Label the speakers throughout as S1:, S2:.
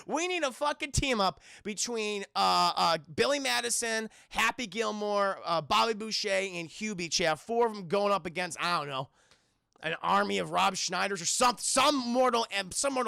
S1: We need a fucking team up between Billy Madison, Happy Gilmore, Bobby Boucher, and Hubie, chat. 4 of them going up against, I don't know, an army of Rob Schneiders or some mortal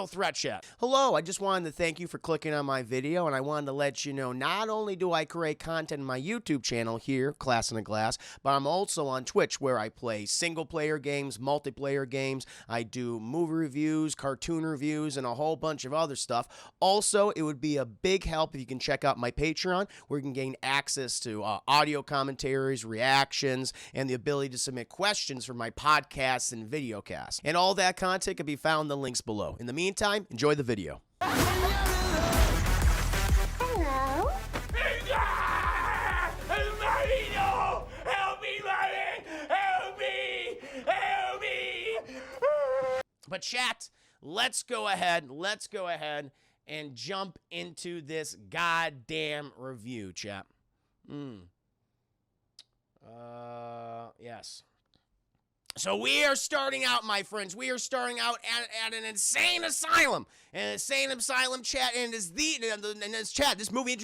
S1: threat, chat. Hello, I just wanted to thank you for clicking on my video, and I wanted to let you know not only do I create content in my YouTube channel here, Class in a Glass, but I'm also on Twitch where I play single-player games, multiplayer games. I do movie reviews, cartoon reviews, and a whole bunch of other stuff. Also, it would be a big help if you can check out my Patreon, where you can gain access to audio commentaries, reactions, and the ability to submit questions for my podcasts and video cast. And all that content can be found in the links below. In the meantime, enjoy the video.
S2: Hello?
S1: Help me, buddy! Help me! But chat, let's go ahead and jump into this goddamn review, chat. Yes. So we are starting out, my friends. We are starting out at an insane asylum. An insane asylum, chat. And this chat, this movie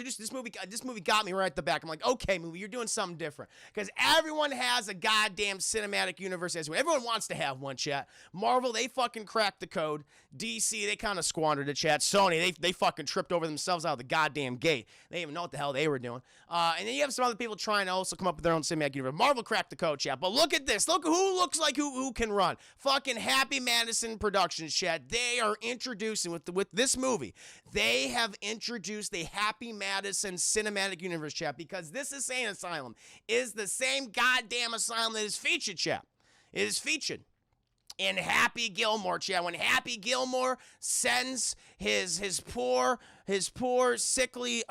S1: got me right at the back. I'm like, okay, movie, you're doing something different. Because everyone has a goddamn cinematic universe as well. Everyone wants to have one, chat. Marvel, they fucking cracked the code. DC, they kind of squandered it, chat. Sony, they fucking tripped over themselves out of the goddamn gate. They didn't even know what the hell they were doing. And then you have some other people trying to also come up with their own cinematic universe. Marvel cracked the code, chat. But look at this. Look who looks like who can run. Fucking Happy Madison Productions, chat. They are introducing with this movie. They have introduced the Happy Madison cinematic universe, chat, because this insane asylum is the same goddamn asylum that is featured, chat. It is featured in Happy Gilmore, chat. When Happy Gilmore sends his poor sickly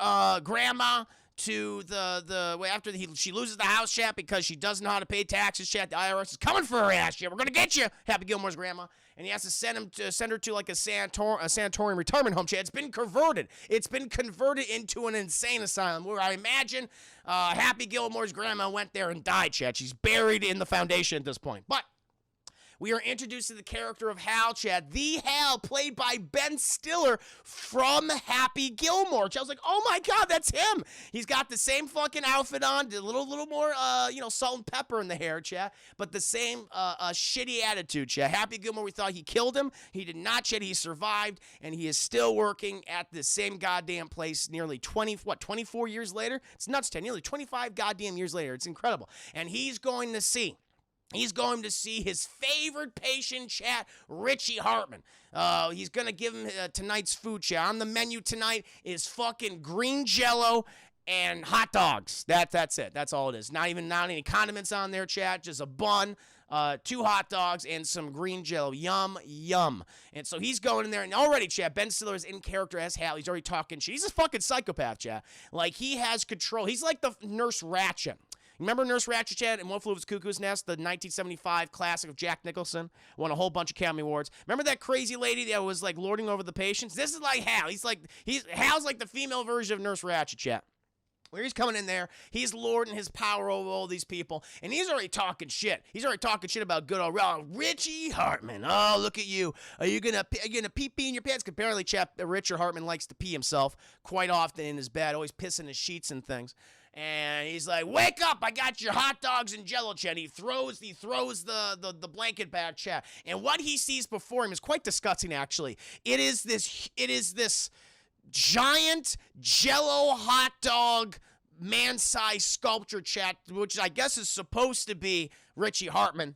S1: grandma to after she loses the house, chat, because she doesn't know how to pay taxes, chat. The IRS is coming for her ass, chat. We're gonna get you, Happy Gilmore's grandma, and he has to send her to like a sanatorium retirement home, chat. It's been converted into an insane asylum where I imagine Happy Gilmore's grandma went there and died, chat. She's buried in the foundation at this point, but we are introduced to the character of Hal, Chad. The Hal, played by Ben Stiller from Happy Gilmore. Chad was like, oh my God, that's him. He's got the same fucking outfit on, a little more, salt and pepper in the hair, Chad, but the same shitty attitude, Chad. Happy Gilmore, we thought he killed him. He did not, Chad. He survived, and he is still working at the same goddamn place nearly 24 years later? It's nuts, Chad. Nearly 25 goddamn years later. It's incredible. And he's going to see his favorite patient, chat, Richie Hartman. He's going to give him tonight's food, chat. On the menu tonight is fucking green Jello and hot dogs. That's it. That's all it is. Not any condiments on there, chat. Just a bun, 2 hot dogs, and some green Jello. Yum, yum. And so he's going in there, and already, chat, Ben Stiller is in character as Hal. He's already talking shit. He's a fucking psychopath, chat. Like, he has control. He's like the Nurse Ratched. Remember Nurse Ratched, Chad, and One Flew Over the Cuckoo's Nest, the 1975 classic of Jack Nicholson? Won a whole bunch of Academy Awards. Remember that crazy lady that was, like, lording over the patients? This is like Hal. Hal's like the female version of Nurse Ratched, Chad. Where he's coming in there, he's lording his power over all these people, and he's already talking shit. He's already talking shit about good old Richie Hartman. Oh, look at you. Are you gonna pee in your pants? Apparently, chap, Richard Hartman likes to pee himself quite often in his bed, always pissing his sheets and things. And he's like, "Wake up! I got your hot dogs and Jello, Chet." He throws the blanket back, Chet. And what he sees before him is quite disgusting. Actually, it is this giant Jello hot dog man-sized sculpture, Chet, which I guess is supposed to be Richie Hartman,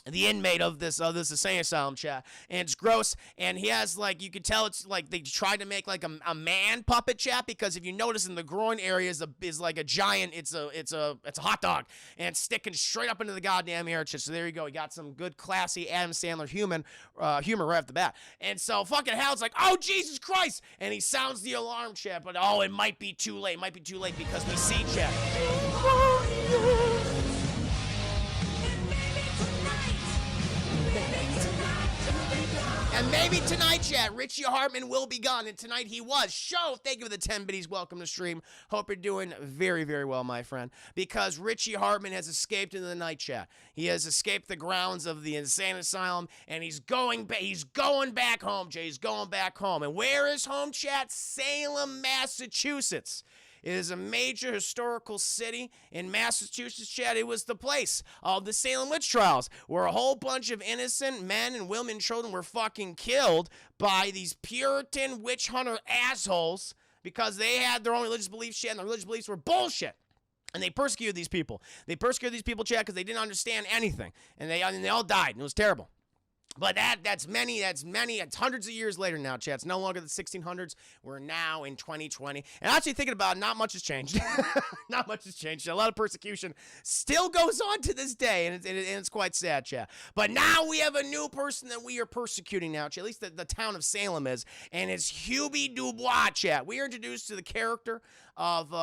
S1: the inmate of this insane asylum, chat. And it's gross, and he has, like, you can tell it's like they tried to make like a man puppet, chat, because if you notice in the groin area is like a giant, it's a hot dog, and it's sticking straight up into the goddamn air, chat. So there you go, he got some good classy Adam Sandler humor right off the bat. And so fucking Hal's like, "Oh Jesus Christ," and he sounds the alarm, chat, but oh, it might be too late, because we see, chat. And maybe tonight, chat, Richie Hartman will be gone, and tonight he was. Show, thank you for the 10 biddies. Welcome to stream. Hope you're doing very, very well, my friend, because Richie Hartman has escaped into the night, chat. He has escaped the grounds of the insane asylum, and he's going back home, Jay. He's going back home. And where is home, chat? Salem, Massachusetts. It is a major historical city in Massachusetts, chat. It was the place of the Salem witch trials, where a whole bunch of innocent men and women and children were fucking killed by these Puritan witch hunter assholes because they had their own religious beliefs, chat, and the religious beliefs were bullshit. And they persecuted these people. They persecuted these people, chat, because they didn't understand anything. And they all died, and it was terrible. But that's it's hundreds of years later now, chat. It's no longer the 1600s. We're now in 2020. And actually thinking about it, not much has changed. Not much has changed. A lot of persecution still goes on to this day, and it's quite sad, chat. But now we have a new person that we are persecuting now, chat. At least the town of Salem is, and it's Hubie Dubois, chat. We are introduced to the character of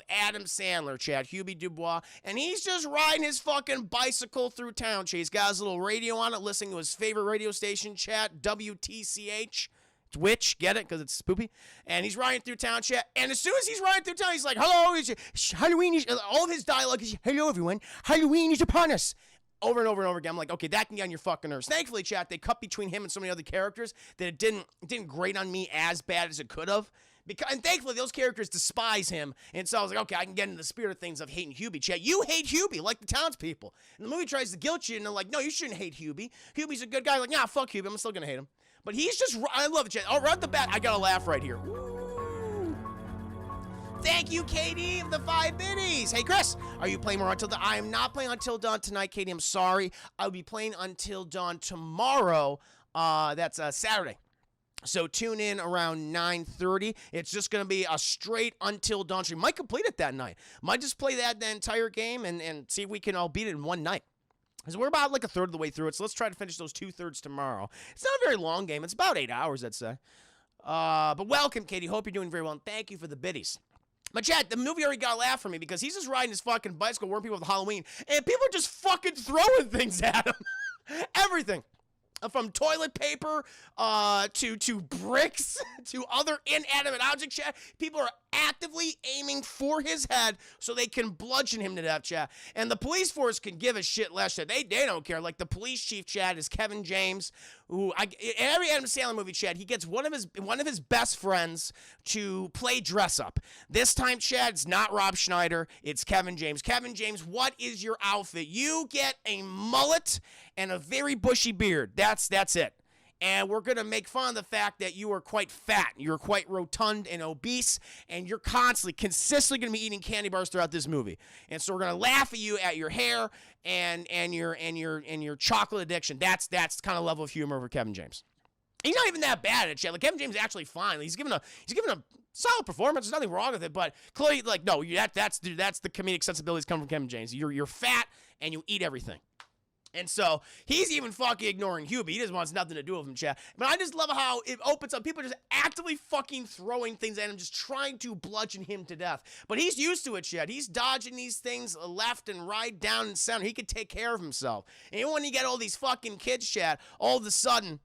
S1: Adam Sandler, chat, Hubie Dubois, and he's just riding his fucking bicycle through town, chat. He's got his little radio on it, listening to his favorite radio station, chat, WTCH, Twitch, get it, because it's spoopy, and he's riding through town, chat, and as soon as he's riding through town, he's like, hello, Halloween is, all of his dialogue is, hello, everyone, Halloween is upon us. Over and over and over again. I'm like, okay, that can get on your fucking nerves. Thankfully, chat, they cut between him and so many other characters that it didn't grate on me as bad as it could have. And thankfully, those characters despise him. And so I was like, okay, I can get into the spirit of things of hating Hubie. Chat, you hate Hubie, like the townspeople. And the movie tries to guilt you, and they're like, no, you shouldn't hate Hubie. Hubie's a good guy. Like, nah, fuck Hubie. I'm still going to hate him. But he's just, I love it, chat. Oh, right off the bat, I got to laugh right here. Ooh. Thank you, KD, of the 5 biddies. Hey, Chris, are you playing more Until Dawn? I am not playing Until Dawn tonight, KD. I'm sorry. I'll be playing Until Dawn tomorrow. That's Saturday. So tune in around 9:30. It's just going to be a straight Until Dawn stream. Might complete it that night. Might just play the entire game and see if we can all beat it in one night. Because we're about like a third of the way through it, so let's try to finish those 2/3 tomorrow. It's not a very long game. It's about 8 hours, I'd say. But welcome, Katie. Hope you're doing very well, and thank you for the biddies. But chat, the movie already got a laugh from me because he's just riding his fucking bicycle, warning people with Halloween, and people are just fucking throwing things at him. Everything. From toilet paper to bricks to other inanimate objects, chat. People are actively aiming for his head so they can bludgeon him to death, chat. And the police force can give a shit less, chat. They don't care. Like the police chief, chat, is Kevin James, who in every Adam Sandler movie, chat, he gets one of his best friends to play dress up. This time, chat, it's not Rob Schneider, it's Kevin James. Kevin James, what is your outfit? You get a mullet and a very bushy beard. That's it. And we're going to make fun of the fact that you are quite fat, you're quite rotund and obese, and you're consistently going to be eating candy bars throughout this movie. And so we're going to laugh at you at your hair and your chocolate addiction. That's kind of level of humor for Kevin James. He's not even that bad at shit. Like Kevin James is actually fine. He's given a solid performance. There's nothing wrong with it, but clearly, like, no, that's the comedic sensibilities come from Kevin James. You're fat and you eat everything. And so he's even fucking ignoring Hubie. He just wants nothing to do with him, chat. But I just love how it opens up. People are just actively fucking throwing things at him, just trying to bludgeon him to death. But he's used to it, chat. He's dodging these things left and right, down and center. He can take care of himself. And even when you get all these fucking kids, chat, all of a sudden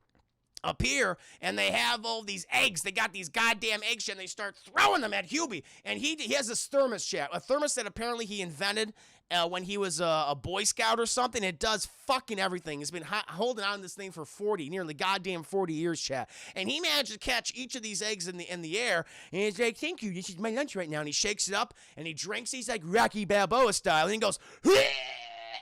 S1: appear and they have all these eggs. They got these goddamn eggs, and they start throwing them at Hubie. And he has this thermos, chat. A thermos that apparently he invented when he was a Boy Scout or something. It does fucking everything. He's been holding on to this thing for nearly goddamn 40 years, chat. And he managed to catch each of these eggs in the air. And he's like, thank you, this is my lunch right now. And he shakes it up and he drinks. He's like Rocky Balboa style. And he goes, Hwee!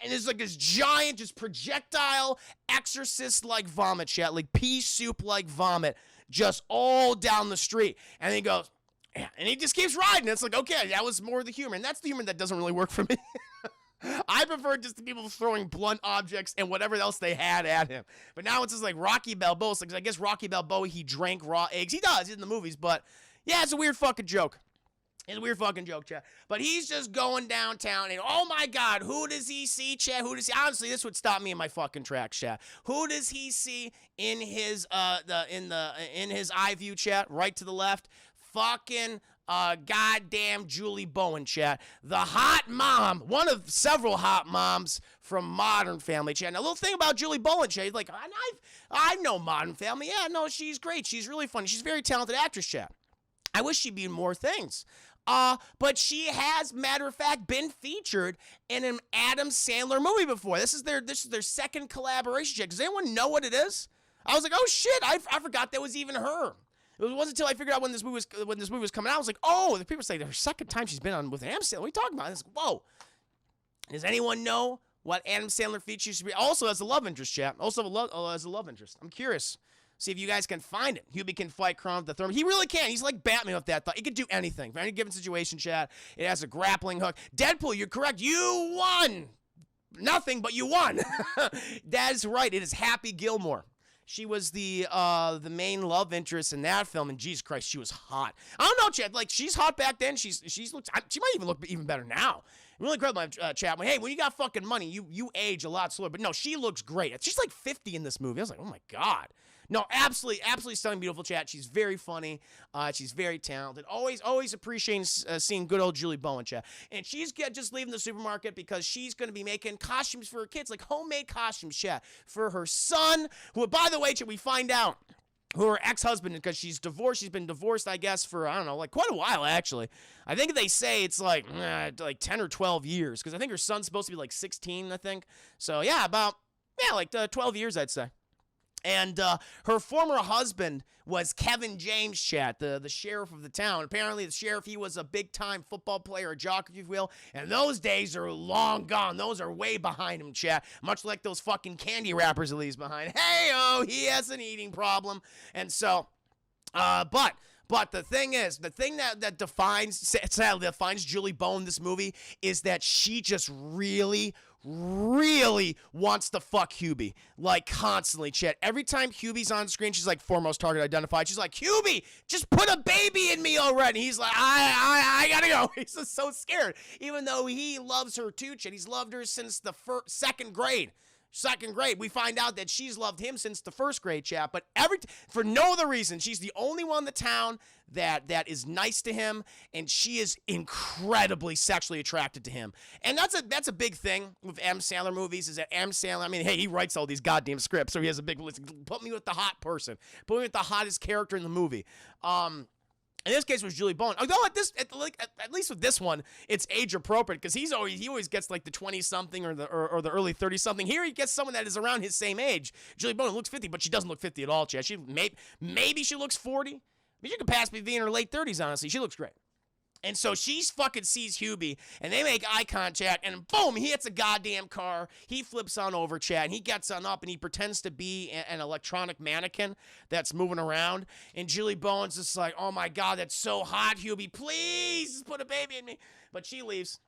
S1: And it's like this giant, just projectile, exorcist-like vomit, chat. Like pea soup-like vomit, just all down the street. And he goes, yeah. And he just keeps riding. It's like, okay, that was more of the humor. And that's the humor that doesn't really work for me. I prefer just the people throwing blunt objects and whatever else they had at him. But now it's just like Rocky Balboa. So I guess Rocky Balboa, he drank raw eggs. He does in the movies, but yeah, it's a weird fucking joke. It's a weird fucking joke, chat. But he's just going downtown, and oh my God, who does he see, chat? Who does he? Honestly, this would stop me in my fucking tracks, chat. Who does he see in his in his eye view, chat? Right to the left, fucking goddamn Julie Bowen, chat. The hot mom, one of several hot moms from Modern Family, chat. Now, a little thing about Julie Bowen, chat. Like, I know Modern Family. Yeah, no, she's great. She's really funny. She's a very talented actress, chat. I wish she'd be in more things. But she has, matter of fact, been featured in an Adam Sandler movie before. This is their second collaboration, chat. Does anyone know what it is? I was like, oh shit, I forgot that was even her. It wasn't until I figured out when this movie was coming out. I was like, oh, the people say her second time she's been on with Adam Sandler. What are you talking about? I was like, whoa. Does anyone know what Adam Sandler features? Also as a love interest, chat. Also as a love interest. I'm curious. See if you guys can find it. Hubie can fight Crown with the thermal. He really can. He's like Batman with that thought. He can do anything. For any given situation, chat. It has a grappling hook. Deadpool, you're correct. You won. Nothing, but you won. That is right. It is Happy Gilmore. She was the main love interest in that film, and Jesus Christ, she was hot. I don't know, Chad. Like, she's hot back then. She might even look even better now. I'm really credible, my chat. Hey, when you got fucking money, you age a lot slower. But no, she looks great. She's like 50 in this movie. I was like, oh my god. No, absolutely stunning, beautiful, chat. She's very funny. She's very talented. Always appreciating seeing good old Julie Bowen, chat. And she's just leaving the supermarket because she's going to be making costumes for her kids, like homemade costumes, chat, for her son, who, by the way, chat, we find out who her ex-husband is, because she's divorced. She's been divorced, I guess, for, I don't know, like quite a while, actually. I think they say it's like 10 or 12 years, because I think her son's supposed to be like 16, I think. So, yeah, like 12 years, I'd say. And her former husband was Kevin James, chat, the sheriff of the town. Apparently, the sheriff, he was a big-time football player, a jock, if you will. And those days are long gone. Those are way behind him, chat. Much like those fucking candy wrappers he leaves behind. Hey-oh, he has an eating problem. And so, but the thing is, the thing that sadly defines Julie Bowen in this movie is that she just really wants to fuck Hubie, like constantly, chat. Every time Hubie's on screen, she's like, foremost target identified. She's like, Hubie, just put a baby in me already. He's like, I gotta go. He's just so scared, even though he loves her too, chat. He's loved her since the second grade. We find out that she's loved him since the first grade, chat. But for no other reason, she's the only one in the town that is nice to him, and she is incredibly sexually attracted to him. And that's a big thing with Adam Sandler movies, is that Adam Sandler, I mean, hey, he writes all these goddamn scripts, so he has a big list. Put me with the hot person. Put me with the hottest character in the movie. In this case, it was Julie Bowen. Although at least with this one, it's age appropriate, because he always gets like the 20-something or the early 30-something. Here he gets someone that is around his same age. Julie Bowen looks 50, but she doesn't look 50 at all, chat. Maybe she looks 40. But she could pass be in her late 30s, honestly. She looks great. And so she fucking sees Hubie, and they make eye contact, and boom, he hits a goddamn car. He flips on over, chat, and he gets on up, and he pretends to be an electronic mannequin that's moving around. And Julie Bowen's just like, oh my god, that's so hot, Hubie. Please just put a baby in me. But she leaves.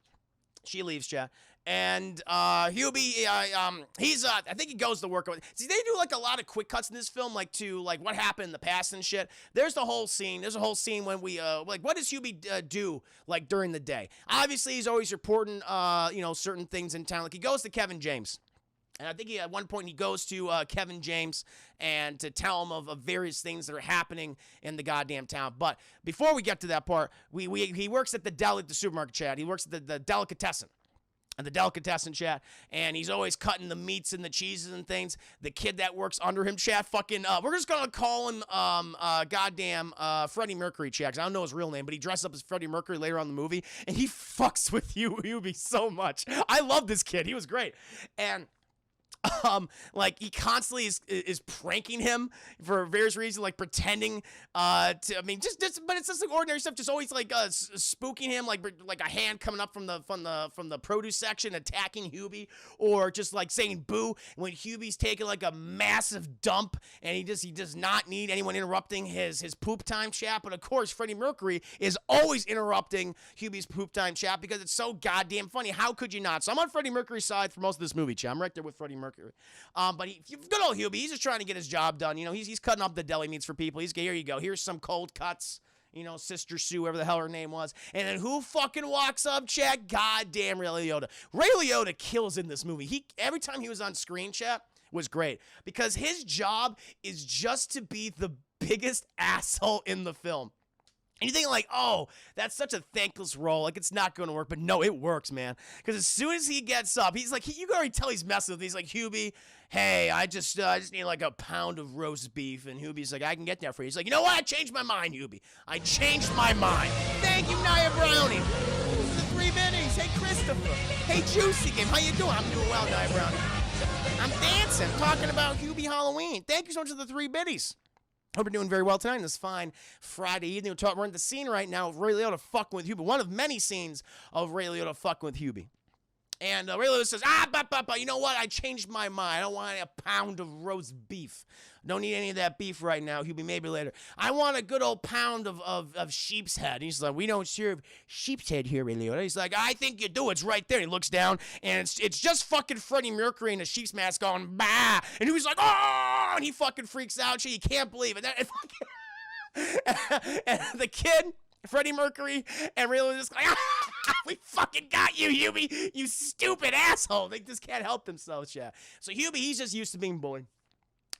S1: Chat. And Hubie, I think he goes to work. See, they do like a lot of quick cuts in this film, like to like what happened in the past and shit. There's a whole scene when we like, what does Hubie do like during the day? Obviously, he's always reporting certain things in town. Like he goes to Kevin James. And I think at one point he goes to Kevin James and to tell him of various things that are happening in the goddamn town. But before we get to that part, he works at the deli at the supermarket, chat. He works at the delicatessen. And the delicatessen, chat, and he's always cutting the meats and the cheeses and things. The kid that works under him, chat, fucking, we're just gonna call him, Freddie Mercury, chat, because I don't know his real name, but he dresses up as Freddie Mercury later on in the movie, and he fucks with Hubie so much. I love this kid. He was great. And like he constantly is pranking him for various reasons, like pretending but it's just like ordinary stuff, just always like spooking him, like a hand coming up from the produce section attacking Hubie, or just like saying boo when Hubie's taking like a massive dump, and he does not need anyone interrupting his poop time, chat. But of course Freddie Mercury is always interrupting Hubie's poop time, chat, because it's so goddamn funny. How could you not? So I'm on Freddie Mercury's side for most of this movie, chat. I'm right there with Freddie Mercury. But good old Hubie, he's just trying to get his job done. You know, he's cutting up the deli meats for people. Here you go. Here's some cold cuts. Sister Sue, whatever the hell her name was. And then who fucking walks up, chat? Goddamn Ray Liotta. Ray Liotta kills in this movie. Every time he was on screen, chat, was great, because his job is just to be the biggest asshole in the film. And you think like, oh, that's such a thankless role. Like, it's not going to work. But no, it works, man. Because as soon as he gets up, he's like, you can already tell he's messing with. He's like, Hubie, hey, I just need like a pound of roast beef. And Hubie's like, I can get that for you. He's like, you know what? I changed my mind, Hubie. I changed my mind. Thank you, Nia Brownie. The 3 Minis. Hey, Christopher. Hey, Juicy Game. How you doing? I'm doing well, Nia Brownie. I'm dancing, talking about Hubie Halloween. Thank you so much for the 3 biddies. Hope you're doing very well tonight on this fine Friday evening. We're in the scene right now of Ray Liotta fucking with Hubie. One of many scenes of Ray Liotta fucking with Hubie. And Ray Liotta says, you know what? I changed my mind. I don't want a pound of roast beef. Don't need any of that beef right now, Hubie. Maybe later. I want a good old pound of sheep's head. And he's like, we don't serve sheep's head here, Ray Liotta. He's like, I think you do. It's right there. He looks down, and it's just fucking Freddie Mercury in a sheep's mask going, bah. And Hubie's like, oh! And he fucking freaks out. He can't believe it. And the kid, Freddie Mercury, and Ray Liotta just like, we fucking got you, Hubie. You stupid asshole. They just can't help themselves, yeah. So Hubie, he's just used to being bullied.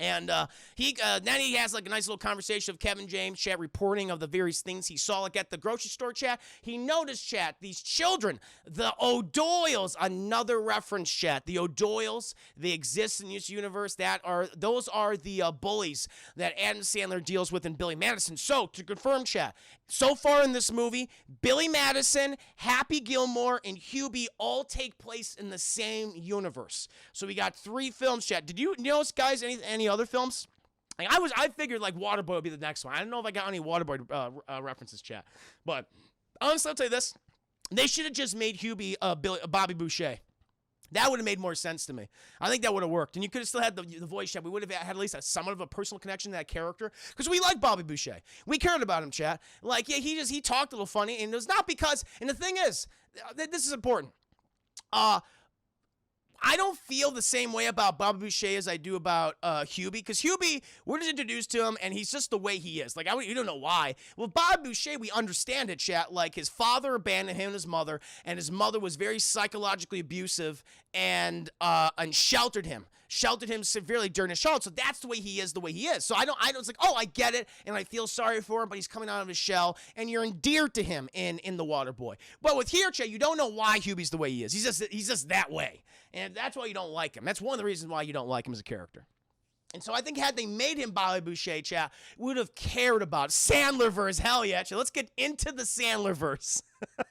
S1: And then he has like a nice little conversation with Kevin James, chat, reporting of the various things he saw like at the grocery store, chat. He noticed, chat, these children, the O'Doyles, another reference, chat. The O'Doyles, they exist in this universe. Those are the bullies that Adam Sandler deals with in Billy Madison. So to confirm, chat, so far in this movie, Billy Madison, Happy Gilmore, and Hubie all take place in the same universe. So we got 3 films, chat. Did you notice, guys, any other films? Like I figured like Waterboy would be the next one. I don't know if I got any Waterboy references, chat. But honestly, I'll tell you this. They should have just made Hubie Bobby Boucher. That would have made more sense to me. I think that would have worked. And you could have still had the voice, chat. We would have had at least somewhat of a personal connection to that character. Because we like Bobby Boucher. We cared about him, chat. Like, yeah, he talked a little funny. And it was not because, and the thing is, this is important. I don't feel the same way about Bobby Boucher as I do about Hubie, because Hubie, we're just introduced to him, and he's just the way he is. Like, you don't know why. Well, Bobby Boucher, we understand it, chat. Like, his father abandoned him and his mother was very psychologically abusive and sheltered him severely during his childhood. So that's the way he is, So it's like, oh, I get it, and I feel sorry for him, but he's coming out of his shell, and you're endeared to him in The Waterboy. But with here, chat, you don't know why Hubie's the way he is. He's just that way. And that's why you don't like him. That's one of the reasons why you don't like him as a character. And so I think had they made him Bobby Boucher, chat, we would have cared about Sandlerverse. Hell yeah, chat. Let's get into the Sandlerverse.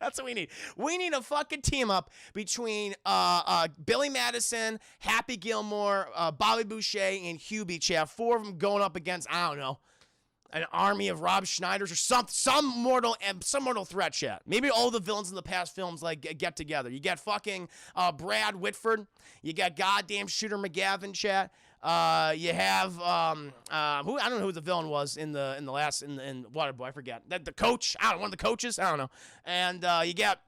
S1: That's what we need. We need a fucking team up between Billy Madison, Happy Gilmore, Bobby Boucher, and Hubie, chat. 4 of them going up against, I don't know, an army of Rob Schneiders or some mortal threat, chat. Maybe all the villains in the past films like get together. You got fucking Brad Whitford. You got goddamn Shooter McGavin, chat. You have who I don't know who the villain was in Waterboy. I forget. The coach. I don't know, one of the coaches. I don't know. And you got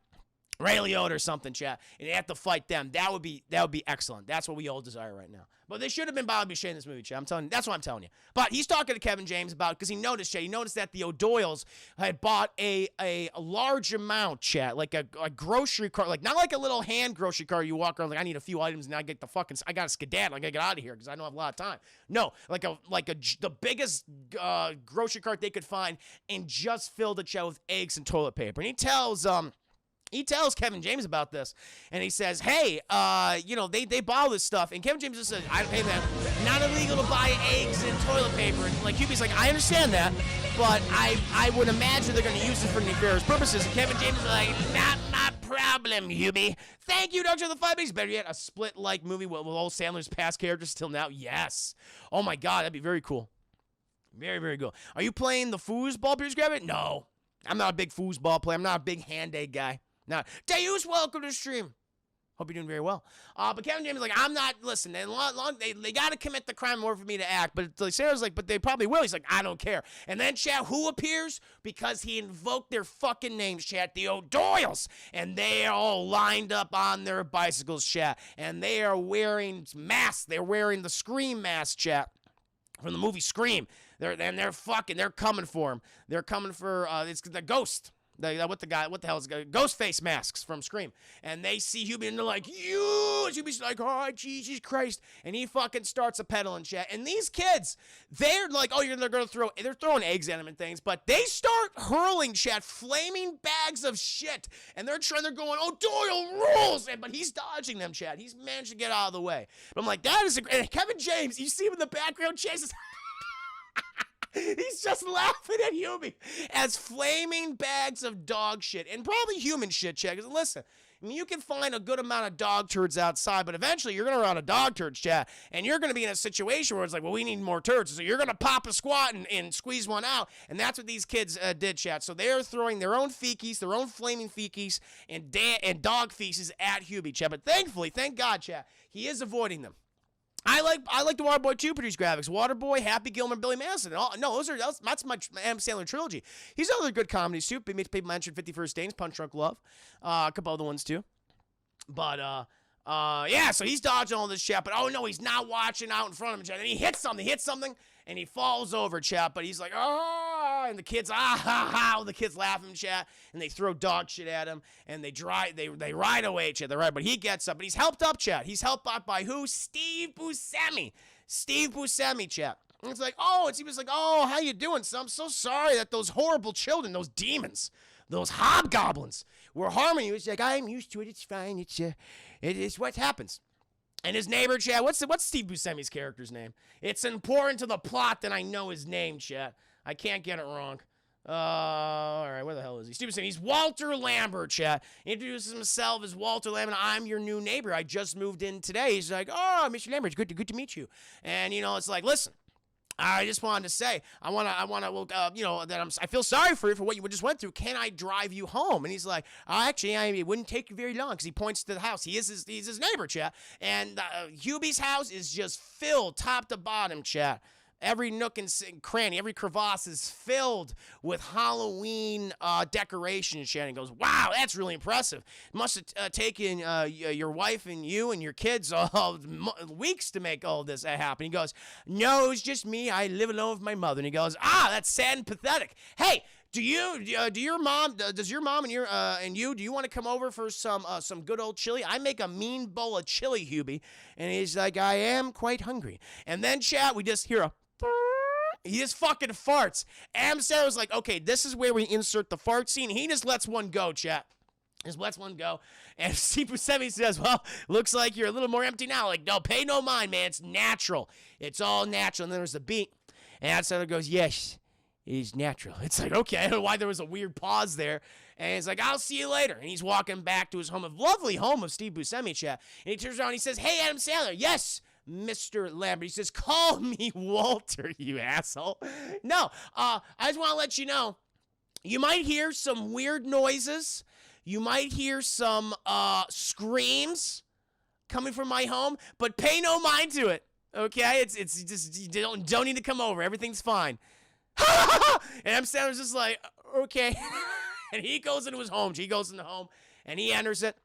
S1: Ray Liotta or something, chat. And you have to fight them. That would be excellent. That's what we all desire right now. But they should have been Bobby Boucher in this movie, chat. I'm telling you. That's what I'm telling you. But he's talking to Kevin James about, because he noticed that the O'Doyles had bought a large amount, chat, like a grocery cart, like not like a little hand grocery cart you walk around like I need a few items and I got to skedaddle, I got to get out of here because I don't have a lot of time. No, the biggest grocery cart they could find, and just filled it, chat, with eggs and toilet paper. And he tells Kevin James about this, and he says, hey, they buy all this stuff. And Kevin James just says, hey, man, not illegal to buy eggs and toilet paper. And like Hubie's like, I understand that, but I would imagine they're going to use it for nefarious purposes. And Kevin James is like, not my problem, Hubie. Thank you, Doctor of the Five Days. Better yet, a split-like movie with all Sandler's past characters till now. Yes. Oh, my God, that'd be very cool. Very, very cool. Are you playing the foosball, Pierce Grabbit? No. I'm not a big foosball player. I'm not a big hand-egg guy. Now, Deus, welcome to the stream. Hope you're doing very well. But Kevin James is like, I'm not, listen, they got to commit the crime more for me to act. But Sarah's like, but they probably will. He's like, I don't care. And then, chat, who appears? Because he invoked their fucking names, chat, the O'Doyles. And they are all lined up on their bicycles, chat. And they are wearing masks. They're wearing the Scream mask, chat, from the movie Scream. They're coming for him. They're coming for, it's the Ghost. What the hell is Ghostface masks from Scream. And they see Hubie and they're like, you, And Hubie's like, oh, Jesus Christ. And he fucking starts a pedaling, chat. And these kids, they're like, oh, they're throwing eggs at him and things, but they start hurling, chat, flaming bags of shit. And they're going, oh, Doyle rules. But he's dodging them, chat. He's managed to get out of the way. But I'm like, that is and Kevin James, you see him in the background, chases. He's just laughing at Hubie as flaming bags of dog shit and probably human shit, chat. Because listen, I mean, you can find a good amount of dog turds outside, but eventually you're going to run out of dog turds, chat, and you're going to be in a situation where it's like, well, we need more turds. So you're going to pop a squat and squeeze one out, and that's what these kids did, chat. So they're throwing their own feces, their own flaming feces, and dog feces at Hubie, chat. But thankfully, thank God, chat, he is avoiding them. I like the Waterboy 2 produced graphics. Waterboy, Happy Gilmore, Billy Madison. That's my Adam Sandler trilogy. He's other good comedies too. People mentioned 50 First Dates, Punch Drunk Love, a couple other ones too. But yeah, so he's dodging all this shit. But oh no, he's not watching out in front of him, chat. And he hits something, and he falls over, chat. But he's like, oh, and the kids, the kids laughing, chat, and they throw dog shit at him, and they ride away, chat. They ride, but he gets up, but he's helped up, chat. He's helped up by who? Steve Buscemi, chat. And it's like, he was like, oh, how you doing, son? I'm so sorry that those horrible children, those demons, those hobgoblins were harming you. It's like, I'm used to it. It's fine. It is what happens. And his neighbor, chat, what's Steve Buscemi's character's name? It's important to the plot that I know his name, chat. I can't get it wrong. All right, where the hell is he? Steve Buscemi. He's Walter Lambert, chat. He introduces himself as Walter Lambert. I'm your new neighbor. I just moved in today. He's like, oh, Mr. Lambert, it's good to meet you. And, it's like, listen. I just wanted to say, I feel sorry for you for what you just went through. Can I drive you home? And he's like, actually, it wouldn't take you very long, because he points to the house. He's his neighbor, chat. And Hubie's house is just filled top to bottom, chat. Every nook and cranny, every crevasse is filled with Halloween decorations, chat. And he goes, wow, that's really impressive. Must have taken your wife and you and your kids weeks to make all this happen. He goes, no, it's just me. I live alone with my mother. And he goes, that's sad and pathetic. Hey, does your mom and you want to come over for some good old chili? I make a mean bowl of chili, Hubie. And he's like, I am quite hungry. And then, chat, we just hear a he just fucking farts. Adam Sandler's like, okay, this is where we insert the fart scene. He just lets one go, chat. Just lets one go. And Steve Buscemi says, well, looks like you're a little more empty now. Like, no, pay no mind, man. It's natural. It's all natural. And then there's the beat. And Adam Sandler goes, yes, it is natural. It's like, okay, I don't know why there was a weird pause there. And he's like, I'll see you later. And he's walking back to his lovely home of Steve Buscemi, chat. And he turns around and he says, hey, Adam Sandler, yes, Mr. Lambert. He says, call me Walter, you asshole. No, I just want to let you know, you might hear some weird noises. You might hear some screams coming from my home, but pay no mind to it, okay? It's just, you don't need to come over. Everything's fine. And I'm just like, okay. And he goes into his home. He goes in the home, and he enters it.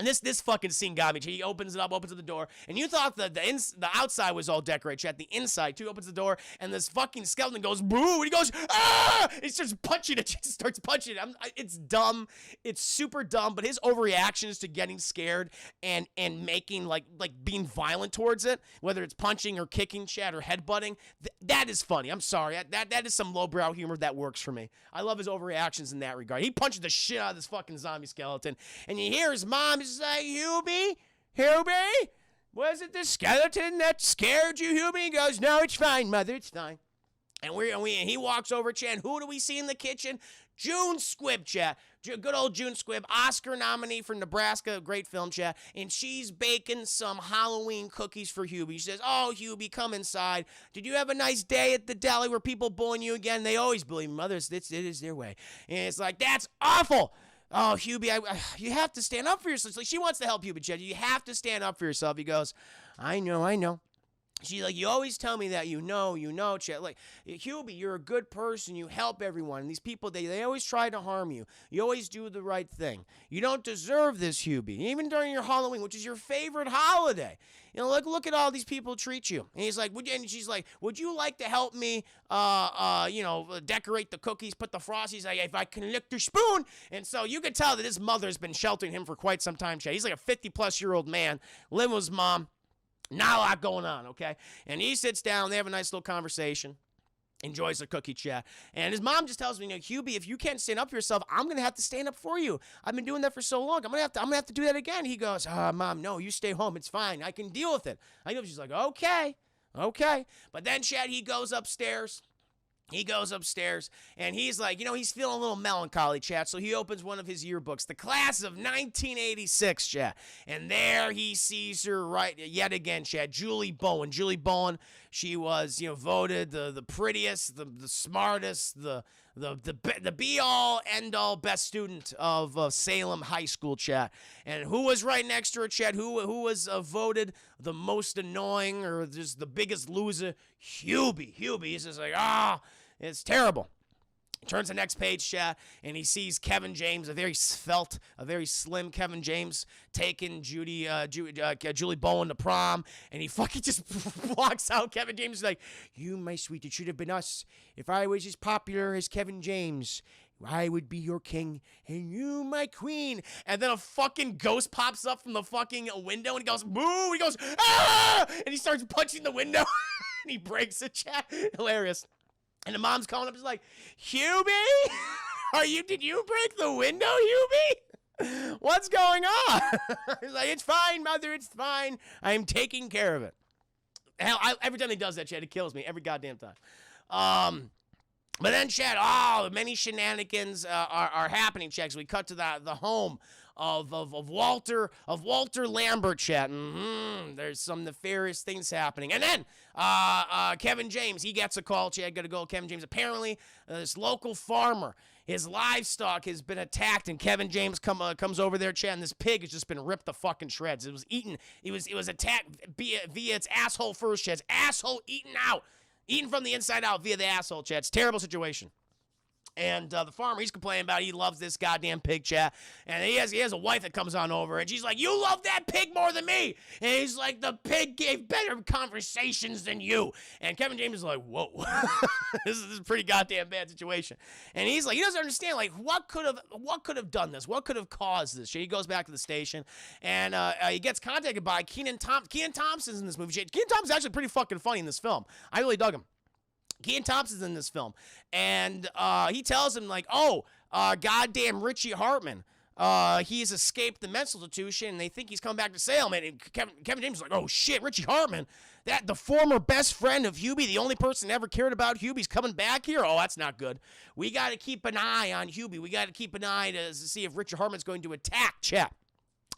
S1: And this fucking scene got me. He opens it up, opens the door, and you thought the outside was all decorated. Chat, the inside too opens the door, and this fucking skeleton goes boo, and he goes ah! He starts punching it. Just starts punching it. It's dumb. It's super dumb. But his overreactions to getting scared and making like being violent towards it, whether it's punching or kicking, chat, or headbutting, that is funny. I'm sorry. That is some lowbrow humor that works for me. I love his overreactions in that regard. He punches the shit out of this fucking zombie skeleton, and you hear his mom. It's like, Hubie, was it the skeleton that scared you, Hubie? He goes, no, it's fine, mother, it's fine. And he walks over, chat. Who do we see in the kitchen? June Squibb, chat. Good old June Squibb, Oscar nominee for Nebraska, great film, chat. And she's baking some Halloween cookies for Hubie. She says, oh, Hubie, come inside. Did you have a nice day at the deli? Were people bullying you again? They always bully me, mother. It is their way. And it's like, that's awful. Oh, Hubie, you have to stand up for yourself. Like, she wants to help Hubie, chat. You have to stand up for yourself. He goes, I know. She's like, you always tell me that you know, Chet. Like, Hubie, you're a good person. You help everyone. And these people, they always try to harm you. You always do the right thing. You don't deserve this, Hubie. Even during your Halloween, which is your favorite holiday. You know, look at all these people treat you. And he's like, and she's like, would you like to help me, decorate the cookies, put the frosties, like, if I can lick your spoon? And so you can tell that his mother's been sheltering him for quite some time, Chet. He's like a 50-plus-year-old man, living with his mom. Not a lot going on, okay? And he sits down, they have a nice little conversation, enjoys the cookie chat. And his mom just tells me, Hubie, if you can't stand up for yourself, I'm gonna have to stand up for you. I've been doing that for so long. I'm gonna have to do that again. He goes, Mom, no, you stay home. It's fine. I can deal with it. She's like, okay. But then Chad, he goes upstairs. And he's like, he's feeling a little melancholy, chat. So he opens one of his yearbooks, the class of 1986, chat. And there he sees her yet again, chat, Julie Bowen. Julie Bowen, she was, voted the prettiest, the smartest, the be-all, end-all best student of Salem High School, chat. And who was right next to her, chat? Who was voted the most annoying or just the biggest loser? Hubie. He's just like, it's terrible. He turns to the next page, chat, and he sees Kevin James, a very svelte, a very slim Kevin James, taking Julie Bowen to prom, and he fucking just walks out. Kevin James is like, you, my sweet, it should have been us. If I was as popular as Kevin James, I would be your king, and you my queen. And then a fucking ghost pops up from the fucking window, and he goes, boo! He goes, ah! And he starts punching the window, and he breaks it, chat. Hilarious. And the mom's calling up, she's like, Hubie? Did you break the window, Hubie? What's going on? He's like, it's fine, mother, it's fine. I'm taking care of it. Hell, every time he does that, Chad, it kills me every goddamn time. But then, Chad, many shenanigans are happening, Chad. So we cut to the home of Walter Lambert, Chad. There's some nefarious things happening. And then Kevin James, he gets a call. Chad, got to go. Kevin James, apparently this local farmer, his livestock has been attacked, and Kevin James comes over there, Chad, and this pig has just been ripped to fucking shreds. It was eaten. It was attacked via its asshole first, Chad's asshole eaten from the inside out via the asshole, Chad. It's a terrible situation. And the farmer, he's complaining about it. He loves this goddamn pig, chat. And he has a wife that comes on over, and she's like, you love that pig more than me. And he's like, the pig gave better conversations than you. And Kevin James is like, whoa. This is a pretty goddamn bad situation. And he's like, he doesn't understand, like, what could have done this? What could have caused this? He goes back to the station, and he gets contacted by Kenan Thompson. Kenan Thompson's in this movie. Kenan Thompson's actually pretty fucking funny in this film. I really dug him. Kenan Thompson's in this film, and he tells him, like, goddamn Richie Hartman, he's escaped the mental institution, and they think he's come back to Salem. And Kevin James is like, oh shit, Richie Hartman, that the former best friend of Hubie, the only person that ever cared about Hubie's coming back here? Oh, that's not good. We got to keep an eye on Hubie. We got to keep an eye to see if Richie Hartman's going to attack Chet.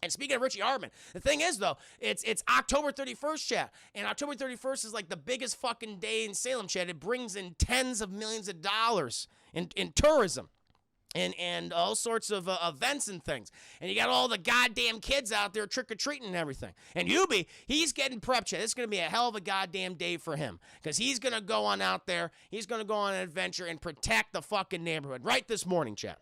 S1: And speaking of Richie Hartman, the thing is, though, it's October 31st, chat. And October 31st is like the biggest fucking day in Salem, chat. It brings in tens of millions of dollars in tourism and all sorts of events and things. And you got all the goddamn kids out there trick-or-treating and everything. And Hubie, he's getting prepped, chat. It's going to be a hell of a goddamn day for him. Because he's going to go on out there. He's going to go on an adventure and protect the fucking neighborhood. Right this morning, chat.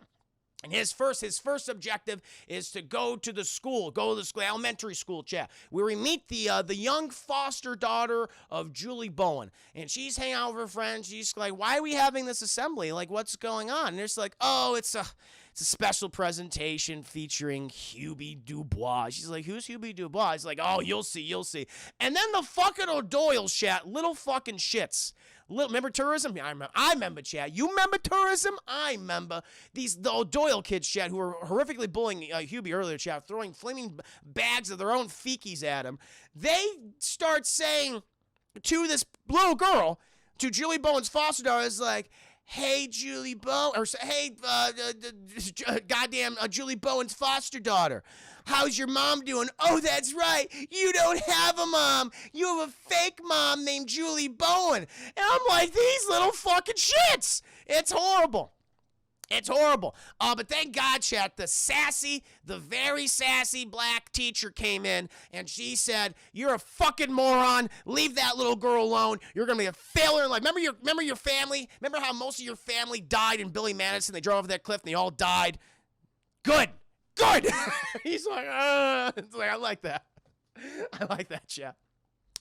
S1: And his first objective is to go to the school, elementary school, chat, where we meet the young foster daughter of Julie Bowen. And she's hanging out with her friends. She's like, why are we having this assembly? Like, what's going on? And it's like, oh, it's a special presentation featuring Hubie Dubois. She's like, who's Hubie Dubois? He's like, oh, you'll see. And then the fucking O'Doyle's, chat, little fucking shits. Remember tourism? Yeah, I remember, chat. You remember tourism? I remember. The O'Doyle kids, chat, who were horrifically bullying Hubie earlier, chat, throwing flaming bags of their own feces at him. They start saying to this little girl, to Julie Bowen's foster daughter, is like, hey, Julie Bowen, or hey, goddamn Julie Bowen's foster daughter, how's your mom doing? Oh, that's right, you don't have a mom. You have a fake mom named Julie Bowen. And I'm like, these little fucking shits. It's horrible. It's horrible. But thank God, chat, the very sassy black teacher came in and she said, "You're a fucking moron. Leave that little girl alone. You're gonna be a failure in life." Remember your family? Remember how most of your family died in Billy Madison? They drove over that cliff and they all died. Good. He's like, it's like, I like that. I like that, chat.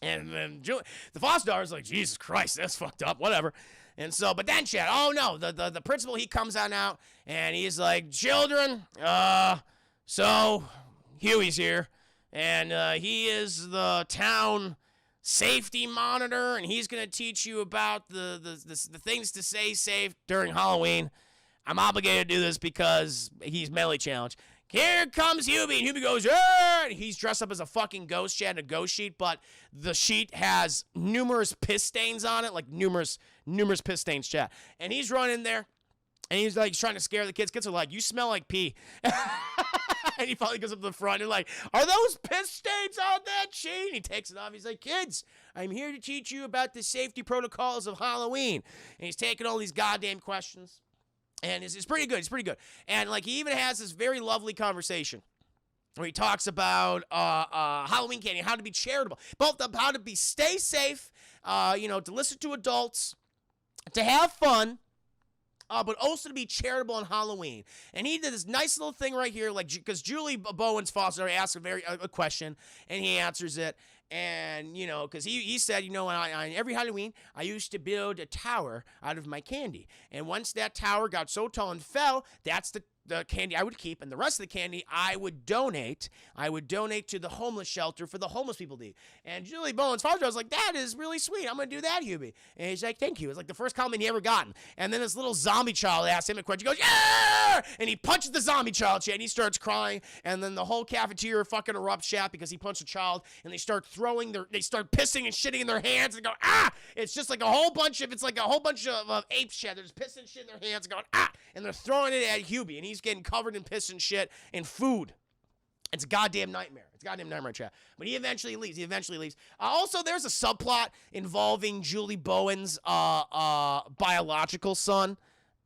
S1: And then the foster daughter's like, "Jesus Christ, that's fucked up. Whatever." And so, but then, chat, oh no, the principal, he comes on out, and he's like, "Children, so Huey's here, and he is the town safety monitor, and he's going to teach you about the things to stay safe during Halloween. I'm obligated to do this because he's mentally challenged. Here comes Hubie," and Hubie goes, "Yeah!" And he's dressed up as a fucking ghost, chat, in a ghost sheet, but the sheet has numerous piss stains on it, like numerous piss stains, chat. And he's running there, and he's like trying to scare the kids. Kids are like, "You smell like pee." And he finally goes up to the front and like, "Are those piss stains on that sheet?" And he takes it off. He's like, "Kids, I'm here to teach you about the safety protocols of Halloween." And he's taking all these goddamn questions. And it's pretty good. It's pretty good. And, like, he even has this very lovely conversation where he talks about Halloween candy, how to be charitable, both how to stay safe, to listen to adults, to have fun, but also to be charitable on Halloween. And he did this nice little thing right here, like, because Julie Bowen's foster asked a question, and he answers it. And, because he said, on every Halloween, I used to build a tower out of my candy. And once that tower got so tall and fell, that's the candy I would keep, and the rest of the candy I would donate. I would donate to the homeless shelter for the homeless people to eat. And Julie Bowen's father was like, "That is really sweet. I'm going to do that, Hubie." And he's like, "Thank you." It's like the first compliment he ever gotten. And then this little zombie child asked him a question. He goes, "Yeah!" And he punches the zombie child, chat, and he starts crying. And then the whole cafeteria fucking erupts, chat, because he punched a child, and they start pissing and shitting in their hands and go, "Ah!" It's just like a whole bunch of apes, chat. They're just pissing shit in their hands and going, "Ah!" And they're throwing it at Hubie, and he's getting covered in piss and shit and food. It's a goddamn nightmare. Chat. But he eventually leaves. Also, there's a subplot involving Julie Bowen's biological son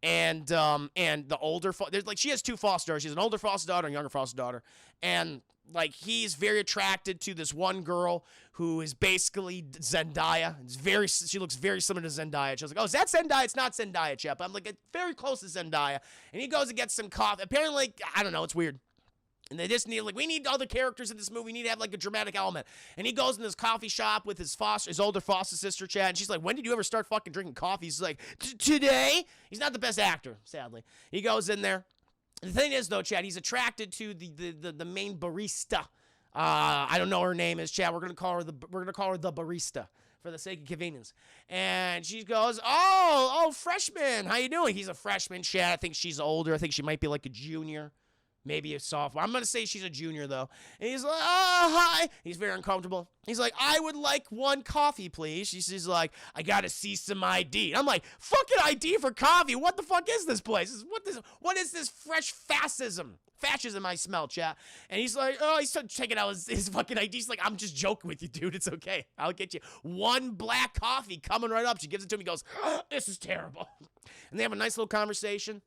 S1: and the older. She has two foster daughters. She has an older foster daughter and a younger foster daughter, and like he's very attracted to this one girl who is basically Zendaya. She looks very similar to Zendaya. She was like, "Oh, is that Zendaya?" It's not Zendaya, Chip. I'm like, very close to Zendaya. And he goes and gets some coffee. Apparently, I don't know, it's weird. And they just need, we need other characters in this movie. We need to have, like, a dramatic element. And he goes in this coffee shop with his older foster sister, Chad. And she's like, "When did you ever start fucking drinking coffee?" He's like, "Today." He's not the best actor, sadly. He goes in there. The thing is, though, Chad, he's attracted to the main barista. I don't know her name is, Chad. We're gonna call her the barista for the sake of convenience. And she goes, "Oh, freshman, how you doing?" He's a freshman, Chad. I think she's older. I think she might be like a junior, maybe a sophomore. I'm gonna say she's a junior though. And he's like, "Oh, hi." He's very uncomfortable. He's like, "I would like one coffee, please." She's like, "I gotta see some ID." I'm like, "Fucking ID for coffee? What the fuck is this place? What is this fresh fascism I smell, chat?" And he's like, he's checking out his fucking ID. He's like, "I'm just joking with you, dude. It's okay. I'll get you one black coffee coming right up." She gives it to him. He goes, "This is terrible." And they have a nice little conversation.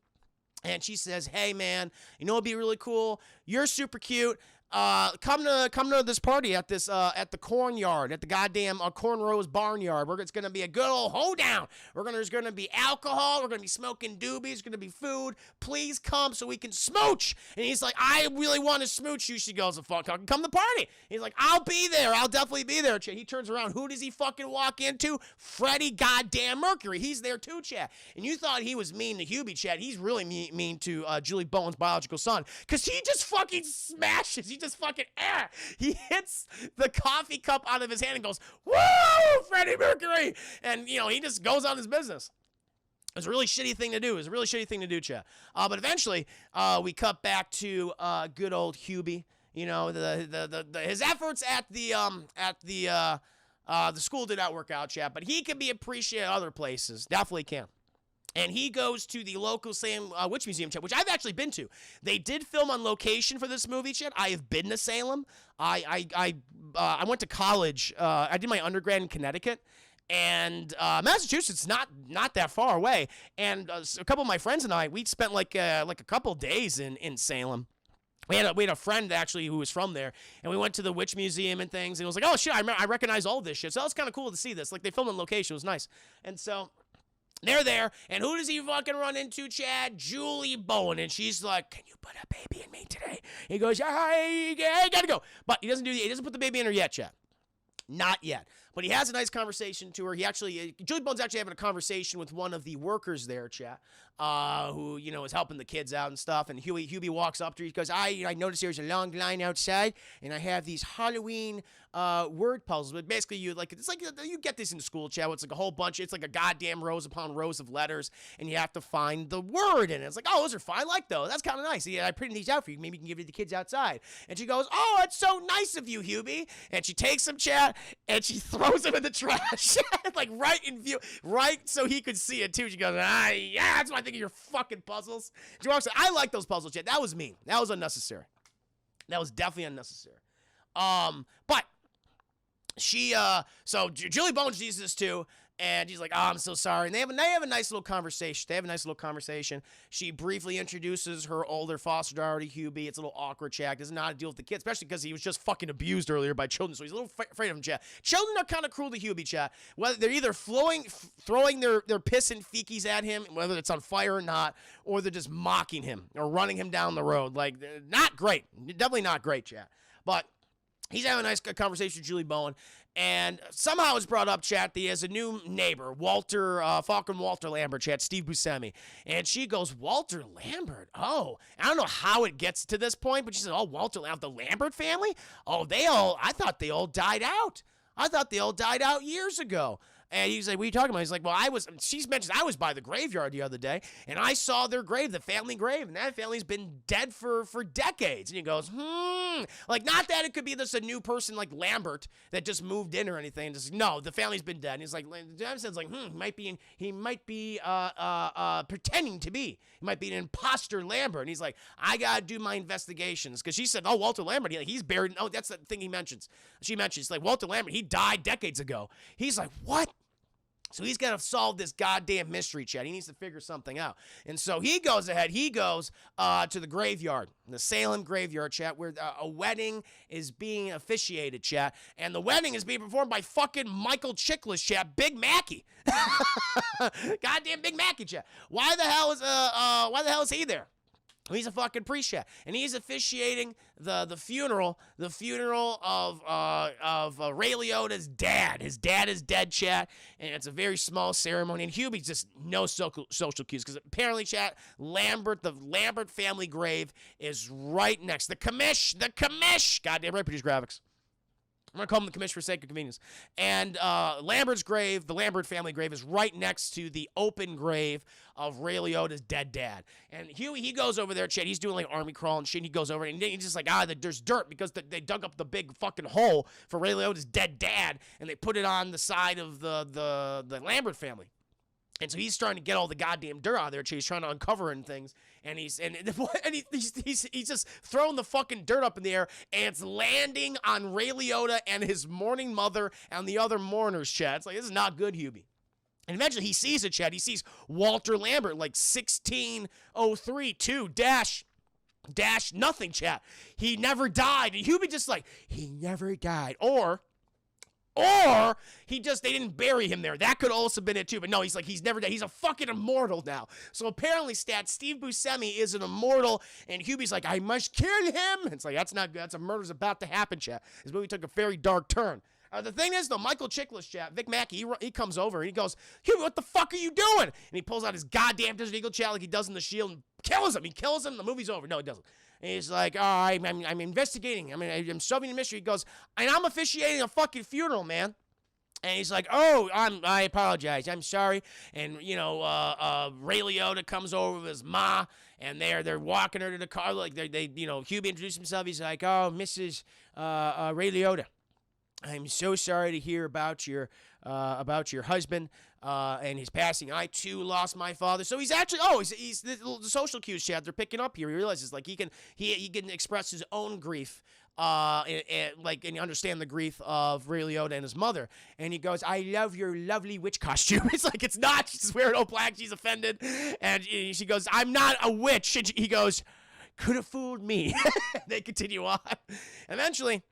S1: And she says, "Hey, man, it'd be really cool. You're super cute. Come to this party at the corn yard, at the goddamn Cornrows barnyard. It's gonna be a good old hoedown. There's gonna be alcohol. We're gonna be smoking doobies. There's gonna be food. Please come so we can smooch." And he's like, "I really want to smooch you." She goes, "Fuck, come to the party." He's like, "I'll be there. I'll definitely be there." He turns around. Who does he fucking walk into? Freddie goddamn Mercury. He's there too, Chad. And you thought he was mean to Hubie, Chad. He's really mean to Julie Bowen's biological son, because he just fucking smashes. He just fucking he hits the coffee cup out of his hand and goes, "Woo, Freddie Mercury!" And he just goes on his business. It's a really shitty thing to do. Chad. But eventually, we cut back to good old Hubie. His efforts at the school did not work out, Chad. But he can be appreciated other places. Definitely can. And he goes to the local Salem Witch Museum, Chad, which I've actually been to. They did film on location for this movie, Chad. I have been to Salem. I went to college. I did my undergrad in Connecticut. And Massachusetts not that far away. And a couple of my friends and I, we spent like a couple days in Salem. We had a friend actually who was from there, and we went to the Witch Museum and things, and it was like, oh shit, I recognize all this shit. So that was kind of cool to see this. Like they filmed on location, it was nice. And so they're there, and who does he fucking run into, Chad? Julie Bowen, and she's like, can you put a baby in me today? He goes, I gotta go, but he doesn't put the baby in her yet, Chad. Not yet. But he has a nice conversation to her. Julie Bone's actually having a conversation with one of the workers there, chat, who, is helping the kids out and stuff. And Hubie walks up to her. He goes, I noticed there's a long line outside, and I have these Halloween word puzzles. But basically, you get this in school, chat. It's like a whole bunch. It's like a goddamn rows upon rows of letters, and you have to find the word in it. It's like, oh, those are fun. I like those. That's kind of nice. Yeah, I printed these out for you. Maybe you can give it to the kids outside. And she goes, oh, that's so nice of you, Hubie. And she takes them, chat, and she throws them in the trash, like right in view, right so he could see it too. She goes, yeah, that's what I think of your fucking puzzles. She walks in, I like those puzzles, chat. That was mean. That was unnecessary. That was definitely unnecessary. But she, so Julie Bones sees this too, and she's like, oh, I'm so sorry. And they have a nice little conversation. She briefly introduces her older foster daughter to Hubie. It's a little awkward, chat. Doesn't know how to deal with the kids, especially because he was just fucking abused earlier by children, so he's a little afraid of him, chat. Children are kind of cruel to Hubie, chat. Whether they're either throwing their piss and feces at him, whether it's on fire or not, or they're just mocking him or running him down the road. Like, not great. Definitely not great, chat. But he's having a nice conversation with Julie Bowen, and somehow it's brought up, chat, that he has a new neighbor, Falcon Walter Lambert, chat, Steve Buscemi. And she goes, Walter Lambert? Oh, I don't know how it gets to this point, but she said, oh, Walter Lambert, the Lambert family? Oh, I thought they all died out. I thought they all died out years ago. And he's like, what are you talking about? He's like, well, she's mentioned I was by the graveyard the other day, and I saw their grave, the family grave, and that family's been dead for decades. And he goes, like, not that it could be this a new person like Lambert that just moved in or anything. Just, no, the family's been dead. And he's like, Jameson's like, he might be pretending to be. He might be an imposter Lambert. And he's like, I gotta do my investigations. Because she said, oh, Walter Lambert, he's buried. Oh, that's the thing he mentions. She mentions, like, Walter Lambert, he died decades ago. He's like, what? So he's got to solve this goddamn mystery, chat. He needs to figure something out. And so he goes ahead. He goes to the graveyard, the Salem graveyard, chat, where a wedding is being officiated, chat. And the wedding is being performed by fucking Michael Chiklis, chat. Big Mackey. Goddamn Big Mackey, chat. Why the hell is he there? He's a fucking priest, chat, and he's officiating the funeral of Ray Liotta's dad. His dad is dead, chat, and it's a very small ceremony. And Hubie's just no social cues because apparently, chat, the Lambert family grave is right next. The commish. Goddamn right, produce graphics. I'm going to call him the commish for sake of convenience. And Lambert's grave, the Lambert family grave, is right next to the open grave of Ray Liotta's dead dad. And Huey, he goes over there, chat. He's doing like army crawl and shit. And he goes over and he's just like, there's dirt because they dug up the big fucking hole for Ray Liotta's dead dad. And they put it on the side of the Lambert family. And so he's trying to get all the goddamn dirt out of there. He's trying to uncover and things. And he's just throwing the fucking dirt up in the air, and it's landing on Ray Liotta and his mourning mother and the other mourners, chat. It's like, this is not good, Hubie. And eventually he sees it, chat. He sees Walter Lambert, like 16032 dash nothing, chat. He never died. And Hubie just like, he never died. Or they didn't bury him there. That could also have been it too. But no, he's never dead. He's a fucking immortal now. So apparently, Steve Buscemi is an immortal, and Hubie's like, I must kill him. It's like, that's not good. That's a murder's about to happen, chat. This movie took a very dark turn. The thing is, though, Michael Chiklis, chat, Vic Mackey, he comes over and he goes, Hubie, what the fuck are you doing? And he pulls out his goddamn Desert Eagle, chat, like he does in The Shield, and kills him. He kills him. The movie's over. No, he doesn't. And he's like, oh, I'm investigating. I'm solving the mystery. He goes, and I'm officiating a fucking funeral, man. And he's like, oh, I apologize. I'm sorry. And, Ray Liotta comes over with his ma, and they're walking her to the car. Like, Hubie introduced himself. He's like, oh, Mrs. Ray Liotta. I'm so sorry to hear about your husband and his passing. I too lost my father. So he's actually he's the social cues, Chad. They're picking up here. He realizes like he can express his own grief. And understand the grief of Ray Liotta and his mother. And he goes, I love your lovely witch costume. It's like, it's not. She's wearing all black. She's offended. And she goes, I'm not a witch. And he goes, could have fooled me. They continue on. Eventually,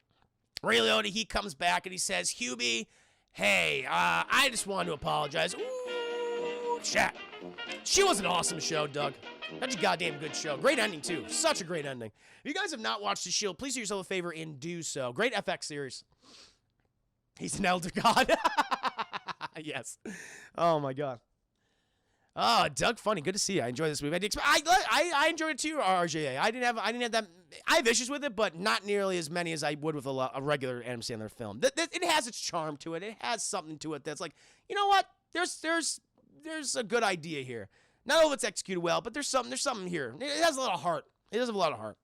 S1: Ray Liotta, he comes back and he says, Hubie, hey, I just wanted to apologize. Ooh, chat. She was an awesome show, Doug. That's a goddamn good show. Great ending, too. Such a great ending. If you guys have not watched The Shield, please do yourself a favor and do so. Great FX series. He's an elder god. Yes. Oh, my God. Oh, Doug, funny. Good to see you. I enjoy this movie. I enjoyed it, too, RJA. I didn't have that. I have issues with it, but not nearly as many as I would with a regular Adam Sandler film. It has its charm to it. It has something to it that's like, you know what? There's a good idea here. Not all of it's executed well, but there's something here. It has a lot of heart. It does have a lot of heart.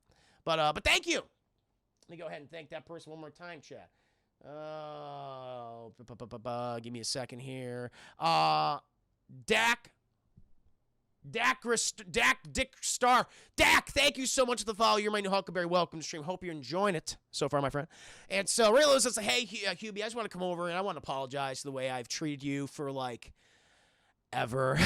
S1: But thank you. Let me go ahead and thank that person one more time, chat. Give me a second here. Dak Dick Star. Dak, thank you so much for the follow. You're my new Huckleberry. Welcome to the stream. Hope you're enjoying it so far, my friend. And so Ray Liotta says, hey, Hubie, I just want to come over and I want to apologize for the way I've treated you for like ever.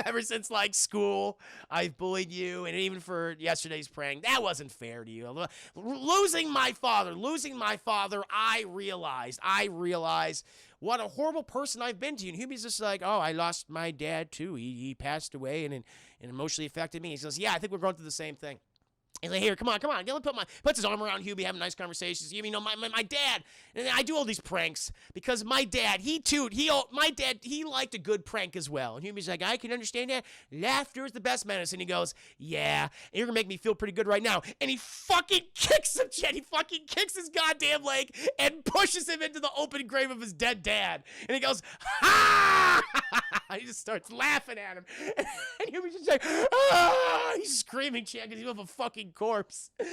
S1: Ever since like school, I've bullied you, and even for yesterday's prank, that wasn't fair to you. Losing my father, I realized what a horrible person I've been to you. And Hubie's just like, oh, I lost my dad too. He passed away, and emotionally affected me. He says, yeah, I think we're going through the same thing. He's like, here, come on. Puts his arm around Hubie, having nice conversations. You know, my dad, and I do all these pranks because my dad, he liked a good prank as well. And Hubie's like, I can understand that. Laughter is the best medicine. He goes, yeah, and you're gonna make me feel pretty good right now. And he fucking kicks him, Chad. He fucking kicks his goddamn leg and pushes him into the open grave of his dead dad. And he goes, ha! He just starts laughing at him. And Hubie's just like, ah! He's screaming, Chad, because he's of a fucking corpse. And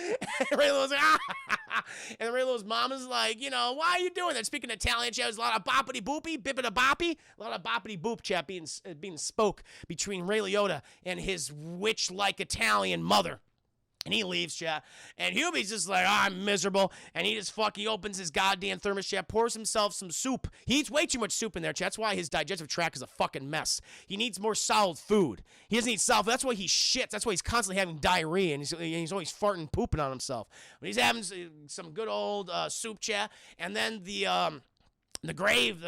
S1: Ray Liotta's like, ah! And Ray Liotta's mom is like, you know, why are you doing that? Speaking Italian, chat, there's a lot of boppity boopy, bippity boppy, a lot of boppity boop, chat, being spoke between Ray Liotta and his witch-like Italian mother. And he leaves, chat. And Hubie's just like, oh, I'm miserable. And he just fucking opens his goddamn thermos, chat, pours himself some soup. He eats way too much soup in there, chat. That's why his digestive tract is a fucking mess. He needs more solid food. He doesn't eat solid food. That's why he shits. That's why he's constantly having diarrhea. And he's always farting, pooping on himself. But he's having some good old soup, chat. And then the grave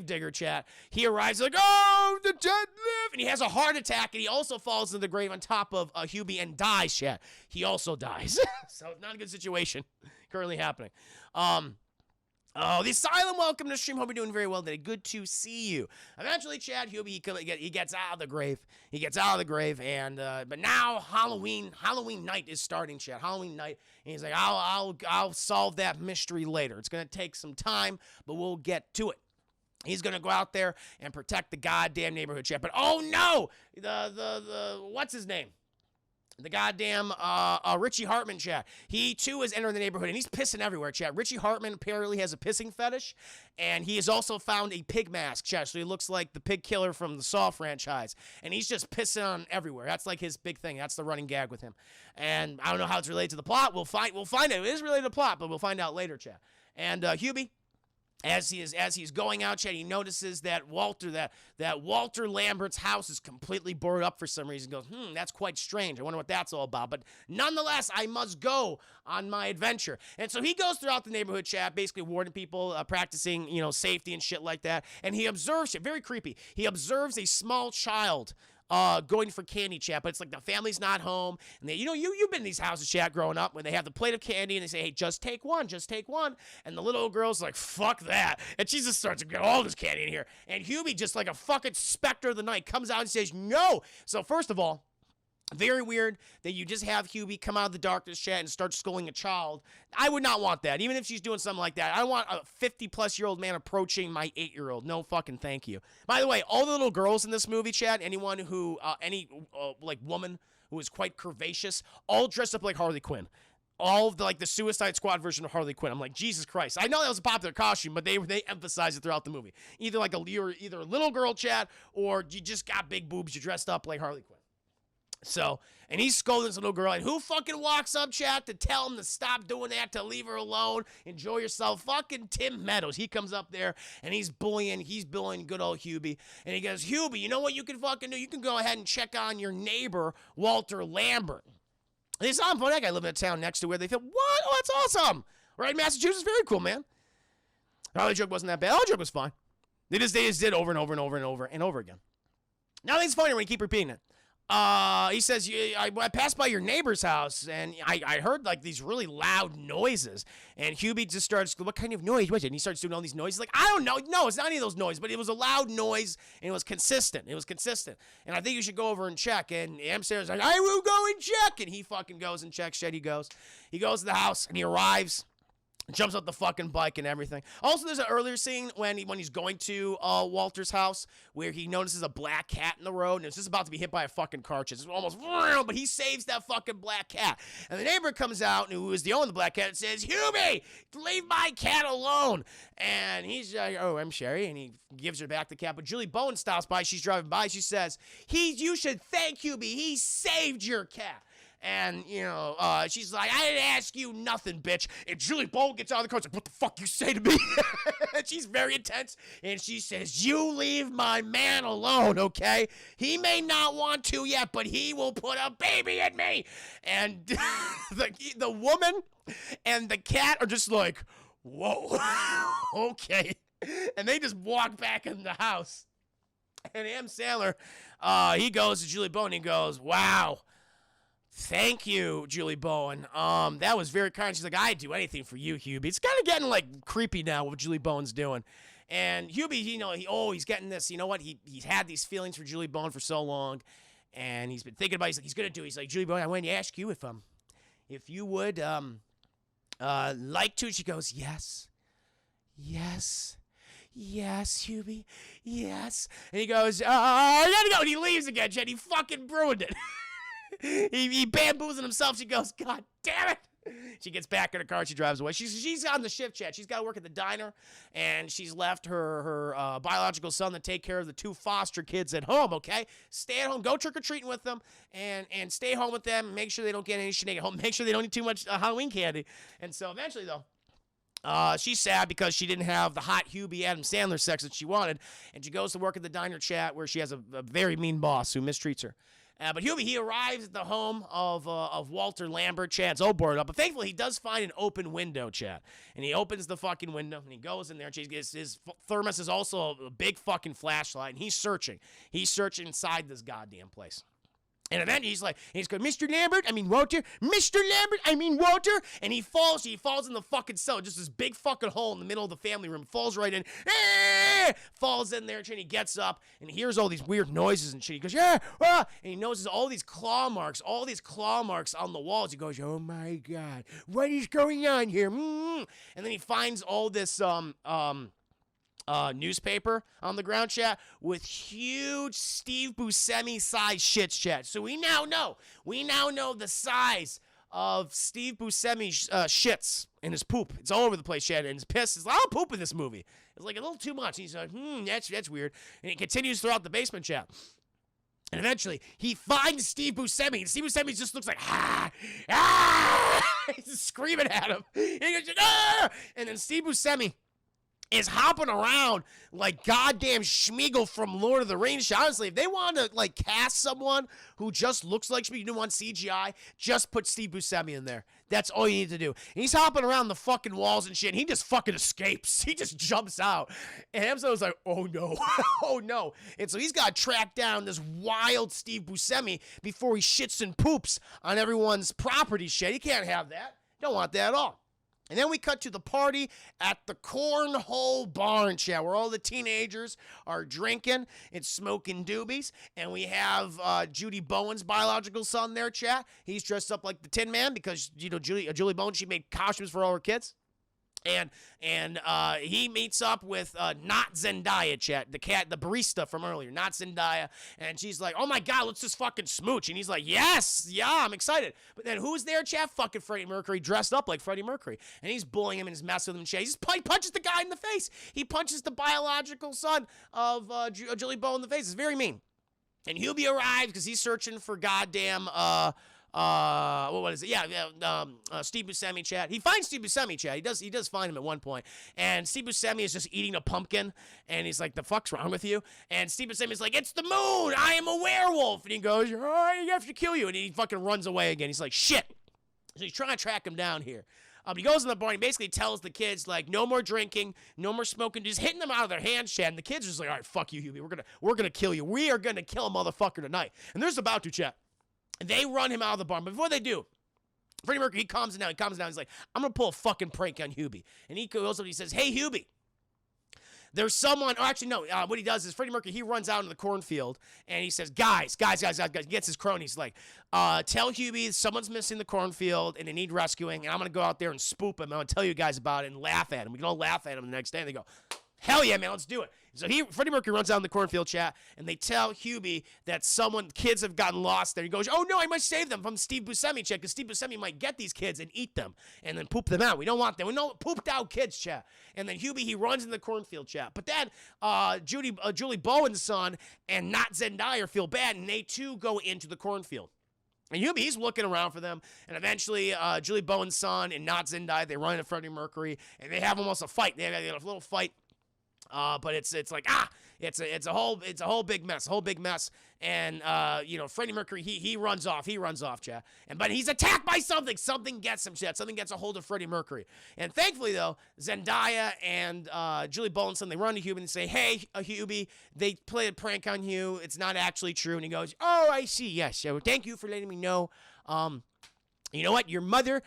S1: digger, chat, he arrives like, oh, the dead live, and he has a heart attack, and he also falls into the grave on top of Hubie and dies, chat. He also dies. So it's not a good situation currently happening. Oh, the Asylum, welcome to the stream. Hope you're doing very well today. Good to see you. Eventually, Chad, Hubie, he gets out of the grave. He gets out of the grave, and but now Halloween night is starting, Chad. Halloween night, and he's like, I'll solve that mystery later. It's gonna take some time, but we'll get to it. He's gonna go out there and protect the goddamn neighborhood, Chad. But oh no, the what's his name? The goddamn Richie Hartman, chat. He too is entering the neighborhood and he's pissing everywhere, chat. Richie Hartman apparently has a pissing fetish, and he has also found a pig mask, chat. So he looks like the pig killer from the Saw franchise, and he's just pissing on everywhere. That's like his big thing. That's the running gag with him. And I don't know how it's related to the plot. We'll find out. It is related to the plot, but we'll find out later, chat. And Hubie, as he's going out, Chad, he notices that Walter Lambert's house is completely boarded up for some reason. He goes, that's quite strange. I wonder what that's all about. But nonetheless, I must go on my adventure. And so he goes throughout the neighborhood, Chad, basically warning people, practicing, safety and shit like that. And he observes shit, very creepy. He observes a small child going for candy, chat, but it's like the family's not home, and they, you've been in these houses, chat, growing up, when they have the plate of candy, and they say, hey, just take one, and the little girl's like, fuck that, and she just starts to get all this candy in here, and Hubie, just like a fucking specter of the night, comes out and says, no. So first of all, very weird that you just have Hubie come out of the darkness, chat, and start scolding a child. I would not want that, even if she's doing something like that. I want a 50-plus-year-old man approaching my 8-year-old. No fucking thank you. By the way, all the little girls in this movie, chat, anyone who, any woman who is quite curvaceous, all dressed up like Harley Quinn. all of the like the Suicide Squad version of Harley Quinn. I'm like, Jesus Christ! I know that was a popular costume, but they emphasize it throughout the movie. Either like you're either a little girl, Chad, or you just got big boobs. You dressed up like Harley Quinn. So, and he's scolding this little girl, and who fucking walks up, Chad, to tell him to stop doing that, to leave her alone, enjoy yourself? Fucking Tim Meadows. He comes up there, and he's bullying good old Hubie, and he goes, Hubie, you know what you can fucking do? You can go ahead and check on your neighbor, Walter Lambert. And they saw him, that guy living in a town next to where they thought, what? Oh, that's awesome. Right, Massachusetts, very cool, man. The joke wasn't that bad. The joke was fine. They just did over and over and over and over and over again. Now it's funny when you keep repeating it. He says, I passed by your neighbor's house, and I heard, like, these really loud noises. And Hubie just starts, what kind of noise was it? And he starts doing all these noises. Like, I don't know. No, it's not any of those noises, but it was a loud noise, and it was consistent. And I think you should go over and check. And Amsterdam's like, I will go and check. And he fucking goes and checks. Shit, he goes. He goes to the house, and he arrives. Jumps off the fucking bike and everything. Also, there's an earlier scene when he's going to Walter's house where he notices a black cat in the road, and it's just about to be hit by a fucking car. It's almost, but he saves that fucking black cat. And the neighbor comes out, who is the owner of the black cat, and says, Hubie, leave my cat alone. And he's like, oh, I'm sorry. And he gives her back the cat. But Julie Bowen stops by. She's driving by. She says, you should thank Hubie. He saved your cat. And, she's like, I didn't ask you nothing, bitch. And Julie Bowen gets out of the car and like, what the fuck you say to me? And she's very intense. And she says, you leave my man alone, okay? He may not want to yet, but he will put a baby in me. And the woman and the cat are just like, whoa, okay. And they just walk back in the house. And Adam Sandler, he goes to Julie Bowen and he goes, wow. Thank you, Julie Bowen. That was very kind. She's like, I'd do anything for you, Hubie. It's kind of getting like creepy now what Julie Bowen's doing. And Hubie, he's getting this. You know what? He's had these feelings for Julie Bowen for so long, and he's been thinking about. He's gonna do. He's like, Julie Bowen, I wanted to ask you if you would like to. She goes, yes, Hubie, yes. And he goes, I gotta go. And he leaves again, Jen. He fucking ruined it. He bamboozled himself. She goes, God damn it. She gets back in her car. She drives away. She's on the shift, chat. She's got to work at the diner, and she's left her biological son to take care of the 2 foster kids at home, okay? Stay at home. Go trick-or-treating with them, and stay home with them. Make sure they don't get any shenanigans at home. Make sure they don't eat too much Halloween candy. And so eventually, though, she's sad because she didn't have the hot Hubie Adam Sandler sex that she wanted, and she goes to work at the diner, chat, where she has a very mean boss who mistreats her. But Hubie, he arrives at the home of Walter Lambert. Chad's all boarded up. But thankfully, he does find an open window, Chad. And he opens the fucking window, and he goes in there. His thermos is also a big fucking flashlight, and he's searching. He's searching inside this goddamn place. And then he's going, Mr. Lambert, I mean Walter, Mr. Lambert, I mean Walter. And he falls in the fucking cellar, just this big fucking hole in the middle of the family room, falls right in, falls in there, and he gets up and hears all these weird noises and shit. He goes, and he notices all these claw marks on the walls. He goes, oh my God, what is going on here? And then he finds all this, newspaper on the ground, chat, with huge Steve Buscemi-sized shits, chat. So we now know the size of Steve Buscemi's shits and his poop. It's all over the place, chat, and his piss. There's a lot of poop in this movie. It's like a little too much. He's like, that's weird. And he continues throughout the basement, chat. And eventually, he finds Steve Buscemi, and Steve Buscemi just looks like, he's screaming at him. And he goes, and then Steve Buscemi is hopping around like goddamn Schmeagol from Lord of the Rings. Honestly, if they wanted to like cast someone who just looks like Schmeagol, you don't want CGI, just put Steve Buscemi in there. That's all you need to do. And he's hopping around the fucking walls and shit, and he just fucking escapes. He just jumps out. And Hamza was like, oh no, oh no. And so he's got to track down this wild Steve Buscemi before he shits and poops on everyone's property shit. He can't have that. Don't want that at all. And then we cut to the party at the Cornhole Barn, chat, where all the teenagers are drinking and smoking doobies. And we have Judy Bowen's biological son there, chat. He's dressed up like the Tin Man because, Julie Bowen, she made costumes for all her kids. And he meets up with not Zendaya, chat, the barista from earlier, not Zendaya, and she's like, "Oh my God, let's just fucking smooch," and he's like, "Yes, yeah, I'm excited." But then who's there, chat? Fucking Freddie Mercury, dressed up like Freddie Mercury, and he's bullying him and he's messing with him. Chat. He just punches the guy in the face. He punches the biological son of Julie Bowen in the face. It's very mean. And Hubie arrives because he's searching for goddamn what is it? Yeah, Steve Buscemi, chat. He finds Steve Buscemi, chat. He does find him at one point, and Steve Buscemi is just eating a pumpkin, and he's like, "The fuck's wrong with you?" And Steve Buscemi's like, "It's the moon. I am a werewolf." And he goes, "Oh, I have to kill you," and he fucking runs away again. He's like, "Shit." So he's trying to track him down here. He goes in the bar and he basically tells the kids, like, no more drinking, no more smoking, just hitting them out of their hands, chat. And the kids are just like, "All right, fuck you, Hubie. We're gonna kill you. We are gonna kill a motherfucker tonight." And they're just about to, chat. And they run him out of the bar. But before they do, Freddie Mercury, he calms down. He's like, "I'm going to pull a fucking prank on Hubie." And he goes up and he says, "Hey, Hubie, there's someone," or actually, no, what he does is Freddie Mercury, he runs out into the cornfield and he says, guys, he gets his cronies, like, "Tell Hubie someone's missing the cornfield and they need rescuing, and I'm going to go out there and spook him. I'm going to tell you guys about it and laugh at him. We can all laugh at him the next day." And they go, "Hell yeah, man, let's do it." So Freddie Mercury runs out in the cornfield, chat, and they tell Hubie that kids have gotten lost there. He goes, "Oh no, I must save them from Steve Buscemi, chat, because Steve Buscemi might get these kids and eat them and then poop them out. We don't want them. We don't pooped out kids, chat." And then Hubie, he runs in the cornfield, chat. But then Julie Bowen's son and not Zendaya feel bad, and they too go into the cornfield. And Hubie, he's looking around for them, and eventually Julie Bowen's son and not Zendaya, they run into Freddie Mercury, and they have almost a fight. They have a little fight. But it's like it's a whole big mess, and Freddie Mercury he runs off, chat, but he's attacked by something gets him, chat, something gets a hold of Freddie Mercury, and thankfully though Zendaya and Julie Bowen's son, they run to Hubie and say, "Hey, Hubie, they played a prank on you. It's not actually true." And he goes, "Oh, I see. Yes. So thank you for letting me know. You know what? Your mother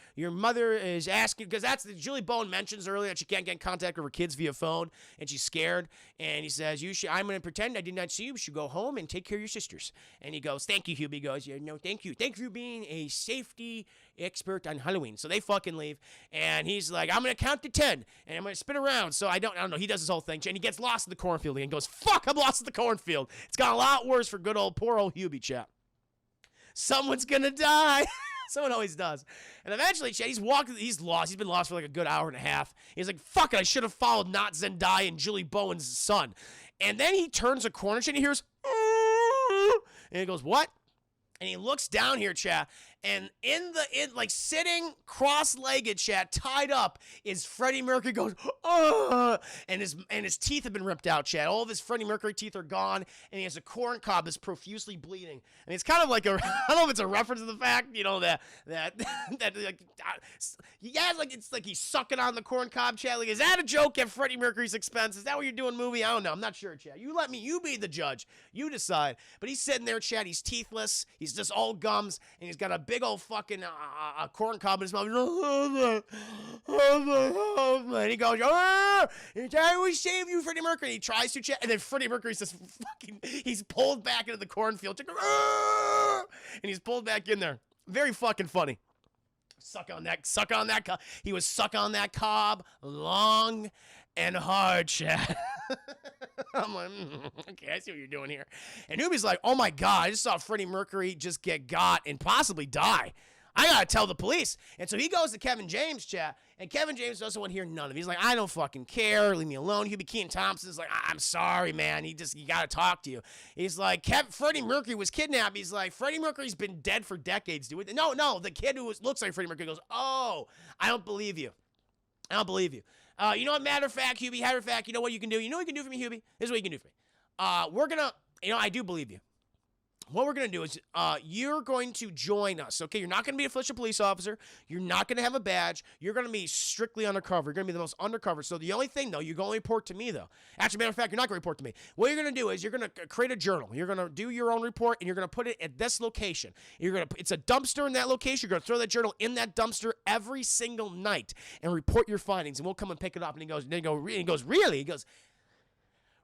S1: is asking," because that's Julie Bowen mentions earlier that she can't get in contact with her kids via phone, and she's scared. And he says, "I'm going to pretend I did not see you. You should go home and take care of your sisters." And he goes, "Thank you, Hubie." He goes, "Yeah, no, thank you. Thank you for being a safety expert on Halloween." So they fucking leave, and he's like, "I'm going to count to 10, and I'm going to spin around." So I don't know. He does his whole thing, and he gets lost in the cornfield and goes, "Fuck, I'm lost in the cornfield." It's got a lot worse for poor old Hubie, chat. Someone's going to die. Someone always does. And eventually, Chad, he's lost. He's been lost for like a good hour and a half. He's like, "Fuck it, I should have followed not Zendaya and Julie Bowen's son." And then he turns a corner, and he hears, and he goes, "What?" And he looks down here, chat, and like sitting cross-legged, chat, tied up, is Freddie Mercury. Goes, "Oh!" And his teeth have been ripped out, chat. All of his Freddie Mercury teeth are gone, and he has a corn cob that's profusely bleeding. And it's kind of like I don't know if it's a reference to the fact, that like, yeah, it's like he's sucking on the corn cob, chat. Like, is that a joke at Freddie Mercury's expense? Is that what you're doing, movie? I don't know. I'm not sure, chat. You be the judge. You decide. But he's sitting there, chat. He's teethless. He's just all gums, and he's got a big old fucking corn cob in his mouth. And he goes, "Oh, I will save you, Freddie Mercury." And he tries to, chat, and then Freddie Mercury's just he's pulled back into the cornfield. And he's pulled back in there. Very fucking funny. Suck on that cob. He was suck on that cob long and hard, chat. I'm like, okay, I see what you're doing here. And Hubie's like, "Oh my God, I just saw Freddie Mercury just get got and possibly die. I gotta tell the police." And so he goes to Kevin James, chat, and Kevin James doesn't want to hear none of it. He's like, "I don't fucking care. Leave me alone." Hubie Keaton Thompson's like, "I'm sorry, man. He gotta talk to you." He's like, Freddie Mercury was kidnapped. He's like, "Freddie Mercury's been dead for decades, dude." No, the kid who looks like Freddie Mercury goes, "Oh, I don't believe you. I don't believe you." You know what, matter of fact, Hubie, you know what you can do? You know what you can do for me, Hubie? This is what you can do for me. We're gonna, I do believe you. What we're going to do is you're going to join us, okay? You're not going to be a official police officer. You're not going to have a badge. You're going to be strictly undercover. You're going to be the most undercover. So the only thing, though, you're going to report to me, though. Actually, matter of fact, you're not going to report to me. What you're going to do is you're going to create a journal. You're going to do your own report, and you're going to put it at this location. It's a dumpster in that location. You're going to throw that journal in that dumpster every single night and report your findings, and we'll come and pick it up. And he goes, "Really?" He goes,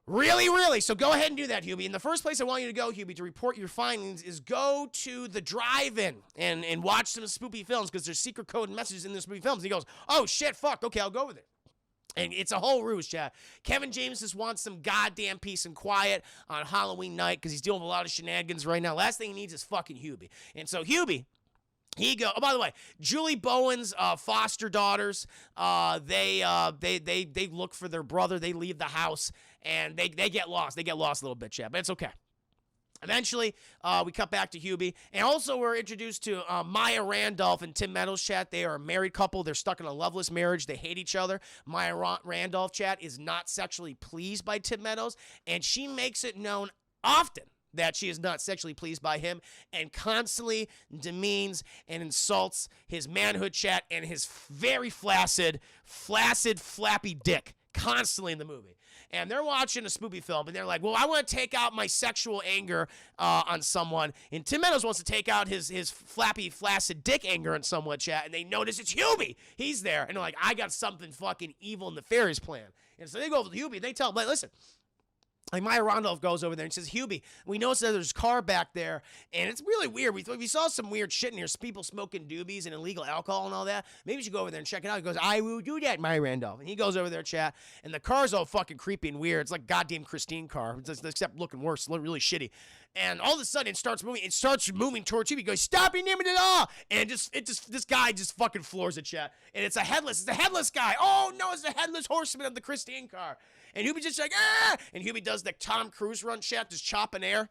S1: Really? So go ahead and do that, Hubie. And the first place I want you to go, Hubie, to report your findings is go to the drive-in and watch some spoopy films because there's secret code messages in the spoopy films. And he goes, "Oh, shit, fuck. Okay, I'll go over there." And it's a whole ruse, chat. Kevin James just wants some goddamn peace and quiet on Halloween night because he's dealing with a lot of shenanigans right now. Last thing he needs is fucking Hubie. And so Hubie, oh, by the way, Julie Bowen's foster daughters, they look for their brother. They leave the house and they get lost. They get lost a little bit, chat, but it's okay. Eventually, we cut back to Hubie. And also, we're introduced to Maya Randolph and Tim Meadows, chat. They are a married couple. They're stuck in a loveless marriage. They hate each other. Maya Randolph, chat, is not sexually pleased by Tim Meadows. And she makes it known often that she is not sexually pleased by him and constantly demeans and insults his manhood, chat, and his very flaccid, flappy dick constantly in the movie. And they're watching a spoopy film, and they're like, well, I want to take out my sexual anger on someone. And Tim Meadows wants to take out his flappy, flaccid dick anger on someone, chat. And they notice it's Hubie. He's there. And they're like, I got something fucking evil and nefarious plan. And so they go over to Hubie, and they tell him, listen, like Maya Randolph goes over there and says, Hubie, we noticed that there's a car back there, and it's really weird. We saw some weird shit in here, people smoking doobies and illegal alcohol and all that. Maybe you should go over there and check it out. He goes, I will do that, Maya Randolph. And he goes over there, chat, and the car's all fucking creepy and weird. It's like goddamn Christine car, except looking worse, really shitty. And all of a sudden, it starts moving towards Hubie. He goes, stop your name it all. And this guy just fucking floors it, chat. And it's a headless guy. Oh, no, it's the headless horseman of the Christine car. And Hubie just like, ah! And Hubie does the Tom Cruise run, chat, just chopping air.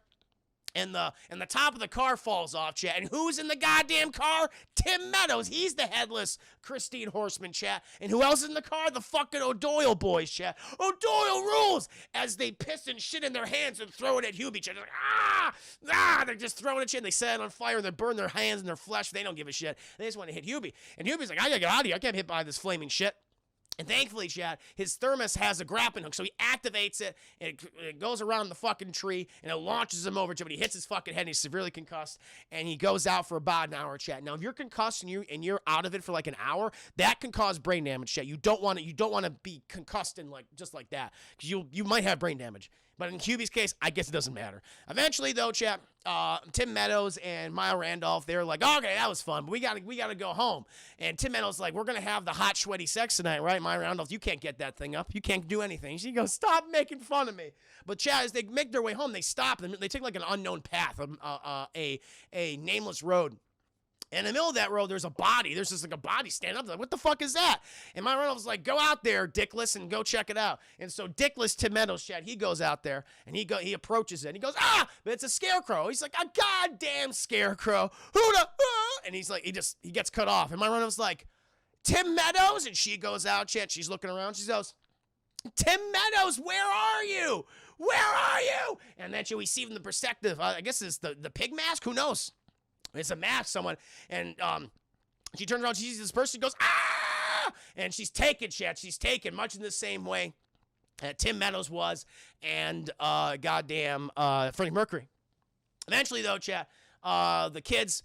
S1: And the top of the car falls off, chat. And who's in the goddamn car? Tim Meadows. He's the headless Christine Horseman, chat. And who else is in the car? The fucking O'Doyle boys, chat. O'Doyle rules! As they piss and shit in their hands and throw it at Hubie, chat. They're like, they're just throwing it, chat. And they set it on fire and they burn their hands and their flesh. They don't give a shit. They just want to hit Hubie. And Hubie's like, I gotta get out of here. I can't hit by this flaming shit. And thankfully, chat, his thermos has a grappling hook, so he activates it, and it goes around the fucking tree, and it launches him over to him, and he hits his fucking head, and he's severely concussed, and he goes out for about an hour, chat. Now, if you're concussed and you're out of it for like an hour, that can cause brain damage, chat. You don't want to be concussed and just like that, because you might have brain damage. But in Hubie's case, I guess it doesn't matter. Eventually, though, chat, Tim Meadows and Maya Randolph, they're like, okay, that was fun, but we gotta go home. And Tim Meadows is like, we're gonna have the hot, sweaty sex tonight, right? Maya Randolph, you can't get that thing up. You can't do anything. She goes, stop making fun of me. But chat, as they make their way home, they stop and they take like an unknown path, a nameless road. In the middle of that road, there's a body. There's just like a body standing up. Like, what the fuck is that? And Maya Randolph's like, go out there, Dickless, and go check it out. And so Dickless Tim Meadows, chat, he goes out there and he approaches it. And he goes, but it's a scarecrow. He's like, a goddamn scarecrow. Who the? And he's like, he gets cut off. And Maya Randolph's like, Tim Meadows? And she goes out, chat. She's looking around. She goes, Tim Meadows, where are you? Where are you? And then we see from the perspective, I guess it's the pig mask. Who knows? It's a mask, someone, and she turns around, she sees this person, goes, and she's taken, chat. She's taken, much in the same way that Tim Meadows was, and goddamn Freddie Mercury. Eventually, though, chat, the kids,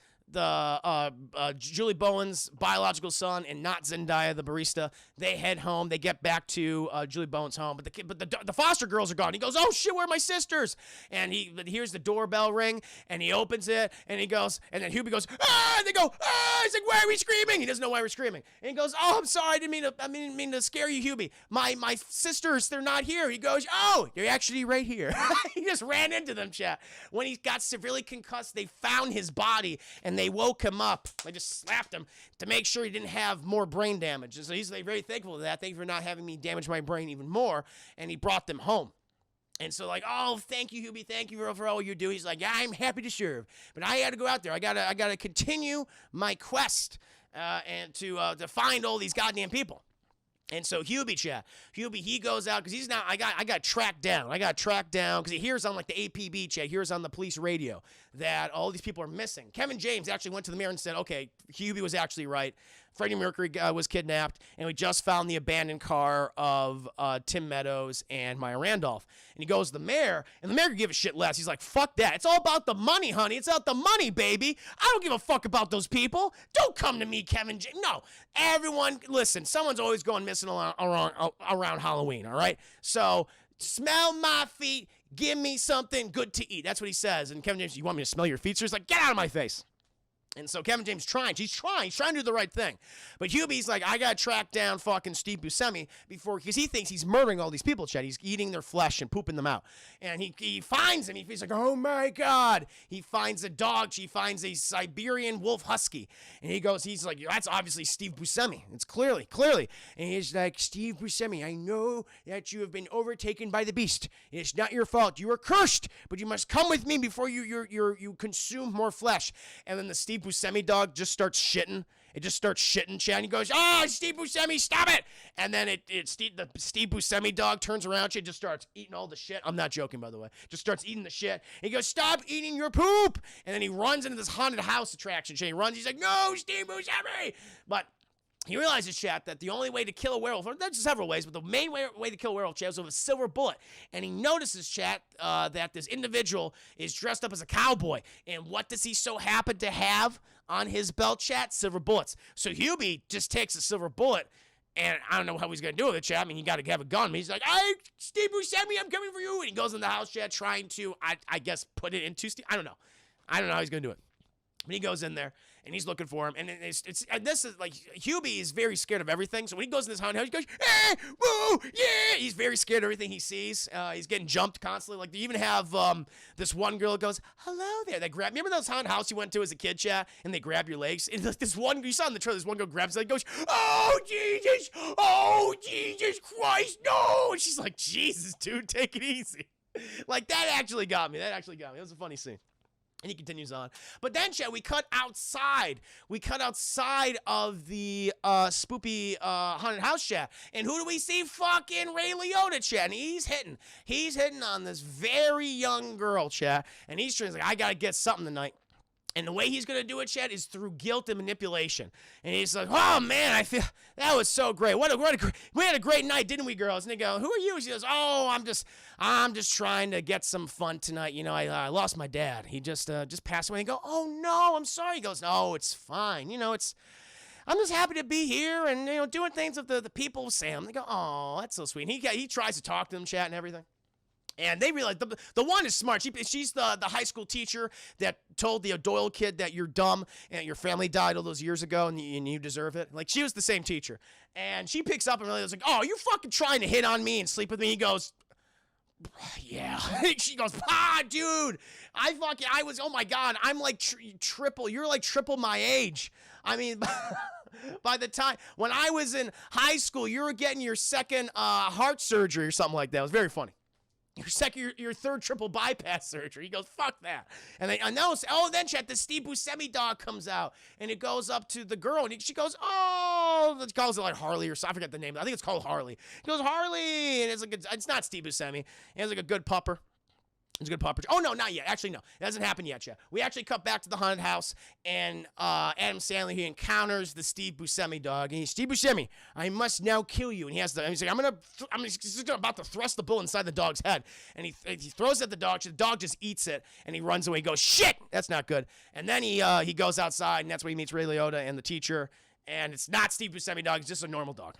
S1: Julie Bowen's biological son and not Zendaya, the barista, they head home. They get back to Julie Bowen's home, but the foster girls are gone. He goes, oh shit, where are my sisters? And he hears the doorbell ring, and he opens it, and he goes, and then Hubie goes, and they go, he's like, why are we screaming? He doesn't know why we're screaming, and he goes, oh, I'm sorry, I didn't mean to scare you, Hubie. My sisters, they're not here. He goes, oh, they're actually right here. He just ran into them, chat. When he got severely concussed, they found his body, and they woke him up. They just slapped him to make sure he didn't have more brain damage. And so he's like very thankful for that. Thank you for not having me damage my brain even more. And he brought them home. And so like, oh, thank you, Hubie. Thank you for all you do. He's like, yeah, I'm happy to serve. But I got to go out there. I gotta continue my quest and to find all these goddamn people. And so Hubie, chat, he goes out because he's now, I got tracked down. I got tracked down because he hears on like the APB, chat, hears on the police radio that all these people are missing. Kevin James actually went to the mayor and said, okay, Hubie was actually right. Freddie Mercury was kidnapped, and we just found the abandoned car of Tim Meadows and Maya Randolph. And he goes to the mayor, and the mayor could give a shit less. He's like, fuck that. It's all about the money, honey. It's about the money, baby. I don't give a fuck about those people. Don't come to me, Kevin James. No. Everyone, listen, someone's always going missing around Halloween, all right? So smell my feet. Give me something good to eat. That's what he says. And Kevin James, you want me to smell your feet? So he's like, get out of my face. And so Kevin James he's trying to do the right thing. But Hubie's like, I gotta track down fucking Steve Buscemi because he thinks he's murdering all these people, Chad. He's eating their flesh and pooping them out. And he finds him. He's like, oh my God. He finds a dog. He finds a Siberian wolf husky. And he's like, that's obviously Steve Buscemi. It's clearly. And he's like, Steve Buscemi, I know that you have been overtaken by the beast. It's not your fault. You are cursed, but you must come with me before you consume more flesh. And then the Steve Buscemi dog just starts shitting. It just starts shitting, Chad. And he goes, oh, Steve Buscemi, stop it. And then the Steve Buscemi dog turns around, Chad, just starts eating all the shit. I'm not joking, by the way. Just starts eating the shit. And he goes, stop eating your poop. And then he runs into this haunted house attraction, Chad. He runs. He's like, no, Steve Buscemi. But he realizes, chat, that the only way to kill a werewolf, there's several ways, but the main way to kill a werewolf, chat, is with a silver bullet. And he notices, chat, that this individual is dressed up as a cowboy. And what does he so happen to have on his belt, chat? Silver bullets. So Hubie just takes a silver bullet, and I don't know how he's going to do with it, chat. I mean, you got to have a gun. He's like, hey, Steve Buscemi, I'm coming for you. And he goes in the house, chat, trying to, I guess, put it into Steve. I don't know how he's going to do it. But he goes in there, and he's looking for him. And and this is like, Hubie is very scared of everything. So when he goes in this haunted house, he goes, eh, woo, yeah. He's very scared of everything he sees. He's getting jumped constantly. Like, they even have this one girl that goes, hello there. They grab, remember those haunted house you went to as a kid, chat? And they grab your legs? And like this one, you saw in the trailer, this one girl grabs it and goes, oh, Jesus Christ, no. And she's like, Jesus, dude, take it easy. Like, that actually got me. That was a funny scene. And he continues on. But then, Chad, we cut outside. We cut outside of the spoopy haunted house, Chad. And who do we see? Fucking Ray Liotta, Chad. And he's hitting on this very young girl, Chad. And he's like, I got to get something tonight. And the way he's going to do it, Chad, is through guilt and manipulation. And he's like, oh, man, I feel that was so great. We had a great night, didn't we, girls? And they go, who are you? She goes, oh, I'm just trying to get some fun tonight. You know, I lost my dad. He just passed away. And they go, oh, no, I'm sorry. He goes, no, it's fine. You know, I'm just happy to be here and, you know, doing things with the people of Sam. They go, oh, that's so sweet. And he tries to talk to them, chat and everything. And they realize the one is smart. She's the high school teacher that told the Doyle kid that you're dumb and your family died all those years ago and you deserve it. Like, she was the same teacher. And she picks up and really was like, oh, you're fucking trying to hit on me and sleep with me. He goes, yeah. She goes, dude, I was, oh my God, I'm like triple. You're like triple my age. I mean, by the time, when I was in high school, you were getting your second heart surgery or something like that. It was very funny. Your third triple bypass surgery. He goes, fuck that. And they announce, then chat, the Steve Buscemi dog comes out, and it goes up to the girl, and she goes, oh, it calls it like Harley or something. I forget the name. I think it's called Harley. He goes, Harley, and it's not Steve Buscemi. He has like a good pupper. It's a good pupper. Oh, no, not yet. Actually, no. It hasn't happened yet. We actually cut back to the haunted house, and Adam Sandler, he encounters the Steve Buscemi dog. And he's, Steve Buscemi, I must now kill you. And he's like, I'm just about to thrust the bullet inside the dog's head. And he throws it at the dog. The dog just eats it, and he runs away. He goes, shit, that's not good. And then he goes outside, and that's where he meets Ray Liotta and the teacher. And it's not Steve Buscemi dog. It's just a normal dog.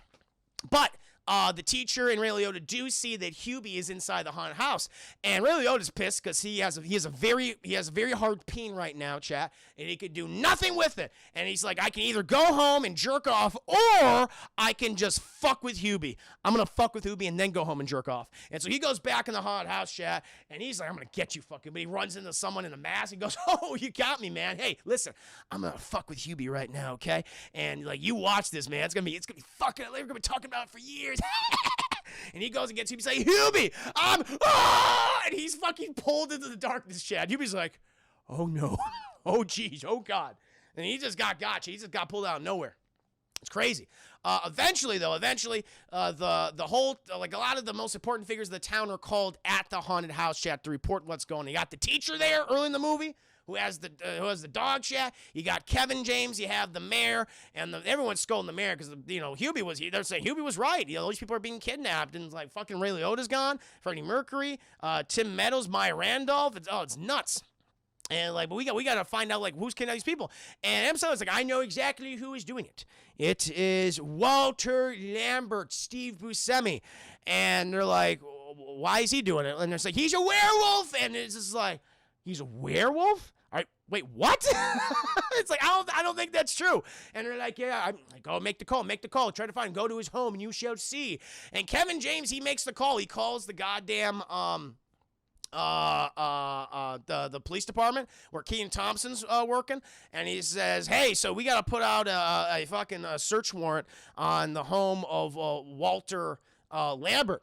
S1: But the teacher and Ray Liotta do see that Hubie is inside the haunted house, and Ray Liotta's pissed because he has a very hard peen right now, chat, and he could do nothing with it. And he's like, I can either go home and jerk off, or I can just fuck with Hubie. I'm gonna fuck with Hubie and then go home and jerk off. And so he goes back in the haunted house, chat, and he's like, I'm gonna get you, fucking. But he runs into someone in a mask and goes, oh, you got me, man. Hey, listen, I'm gonna fuck with Hubie right now, okay? And like, you watch this, man. It's gonna be fucking. We're gonna be talking about it for years. And he goes and gets Hubie. He's like, Hubie, and he's fucking pulled into the darkness, Chad. Hubie's like, oh no, oh geez, oh God. And he just got gotcha. He just got pulled out of nowhere. It's crazy. Eventually, the whole, like, a lot of the most important figures of the town are called at the haunted house, chat, to report what's going on. You got the teacher there early in the movie, who has the dog, chat. You got Kevin James. You have the mayor, and everyone's scolding the mayor because, you know, they're saying Hubie was right. You know, all these people are being kidnapped, and it's like fucking Ray Liotta's gone, Freddie Mercury, Tim Meadows, Maya Randolph. It's nuts. And like, but we got to find out, like, who's kidnapping these people. And Amazon's like, I know exactly who is doing it. It is Walter Lambert, Steve Buscemi. And they're like, why is he doing it? And they're like, he's a werewolf. And it's just like, he's a werewolf? Wait, what? It's like, I don't think that's true. And they're like, yeah, I'm like, oh, make the call, try to find him, go to his home, and you shall see. And Kevin James, he makes the call. He calls the goddamn, the police department where Keaton Thompson's working, and he says, hey, so we got to put out a fucking search warrant on the home of Walter Lambert.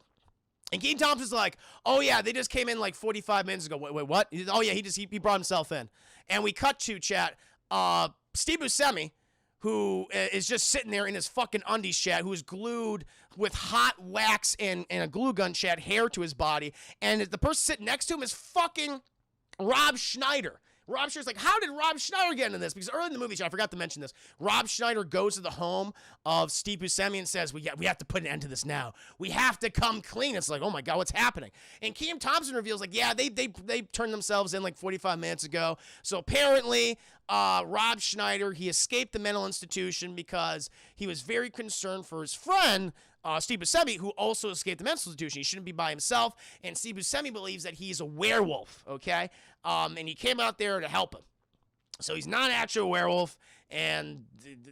S1: And Keaton Thompson's like, oh yeah, they just came in like 45 minutes ago. Wait, what? Oh yeah, he brought himself in. And we cut to, chat, Steve Buscemi, who is just sitting there in his fucking undies, chat, who is glued with hot wax and a glue gun, chat, hair to his body. And the person sitting next to him is fucking Rob Schneider. Rob Schneider's like, how did Rob Schneider get into this? Because early in the movie, I forgot to mention this. Rob Schneider goes to the home of Steve Buscemi and says, we have to put an end to this now. We have to come clean. It's like, oh my God, what's happening? And Keaton Thompson reveals, like, yeah, they turned themselves in like 45 minutes ago. So apparently, Rob Schneider, he escaped the mental institution because he was very concerned for his friend, Steve Buscemi, who also escaped the mental institution. He shouldn't be by himself. And Steve Buscemi believes that he's a werewolf, okay? And he came out there to help him. So he's not an actual werewolf, and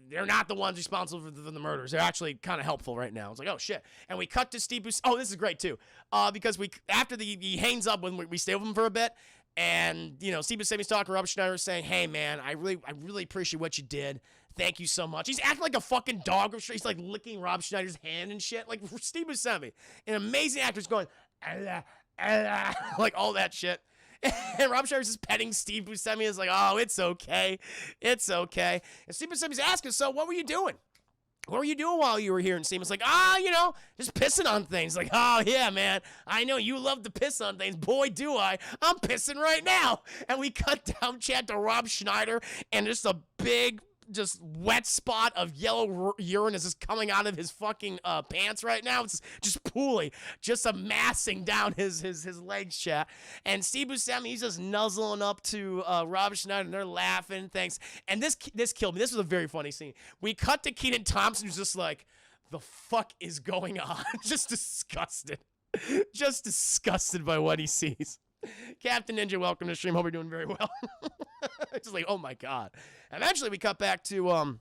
S1: they're not the ones responsible for the murders. They're actually kind of helpful right now. It's like, oh, shit. And we cut to Steve Buscemi. Oh, this is great, too. Because after he hangs up, when we stay with him for a bit, and, you know, Steve Buscemi's talking to Rob Schneider saying, hey, man, I really appreciate what you did. Thank you so much. He's acting like a fucking dog. He's like licking Rob Schneider's hand and shit. Like Steve Buscemi, an amazing actor, is going, like all that shit. And Rob Schneider's just petting Steve Buscemi. Is like, oh, it's okay. It's okay. And Steve Buscemi's asking, so what were you doing? What were you doing while you were here? And Steven's like, you know, just pissing on things. Like, oh, yeah, man. I know you love to piss on things. Boy, do I. I'm pissing right now. And we cut down, chat, to Rob Schneider, and just a big, just wet spot of yellow urine is just coming out of his fucking pants right now. It's just pooling, just amassing down his legs, chat. And Steve Buscemi, he's just nuzzling up to Rob Schneider, and they're laughing, thanks. And this killed me. This was a very funny scene. We cut to Keaton Thompson, who's just like, the fuck is going on? Just disgusted. Just disgusted by what he sees. Captain Ninja, welcome to the stream. Hope you're doing very well. It's just like, oh my God. Eventually, we cut back to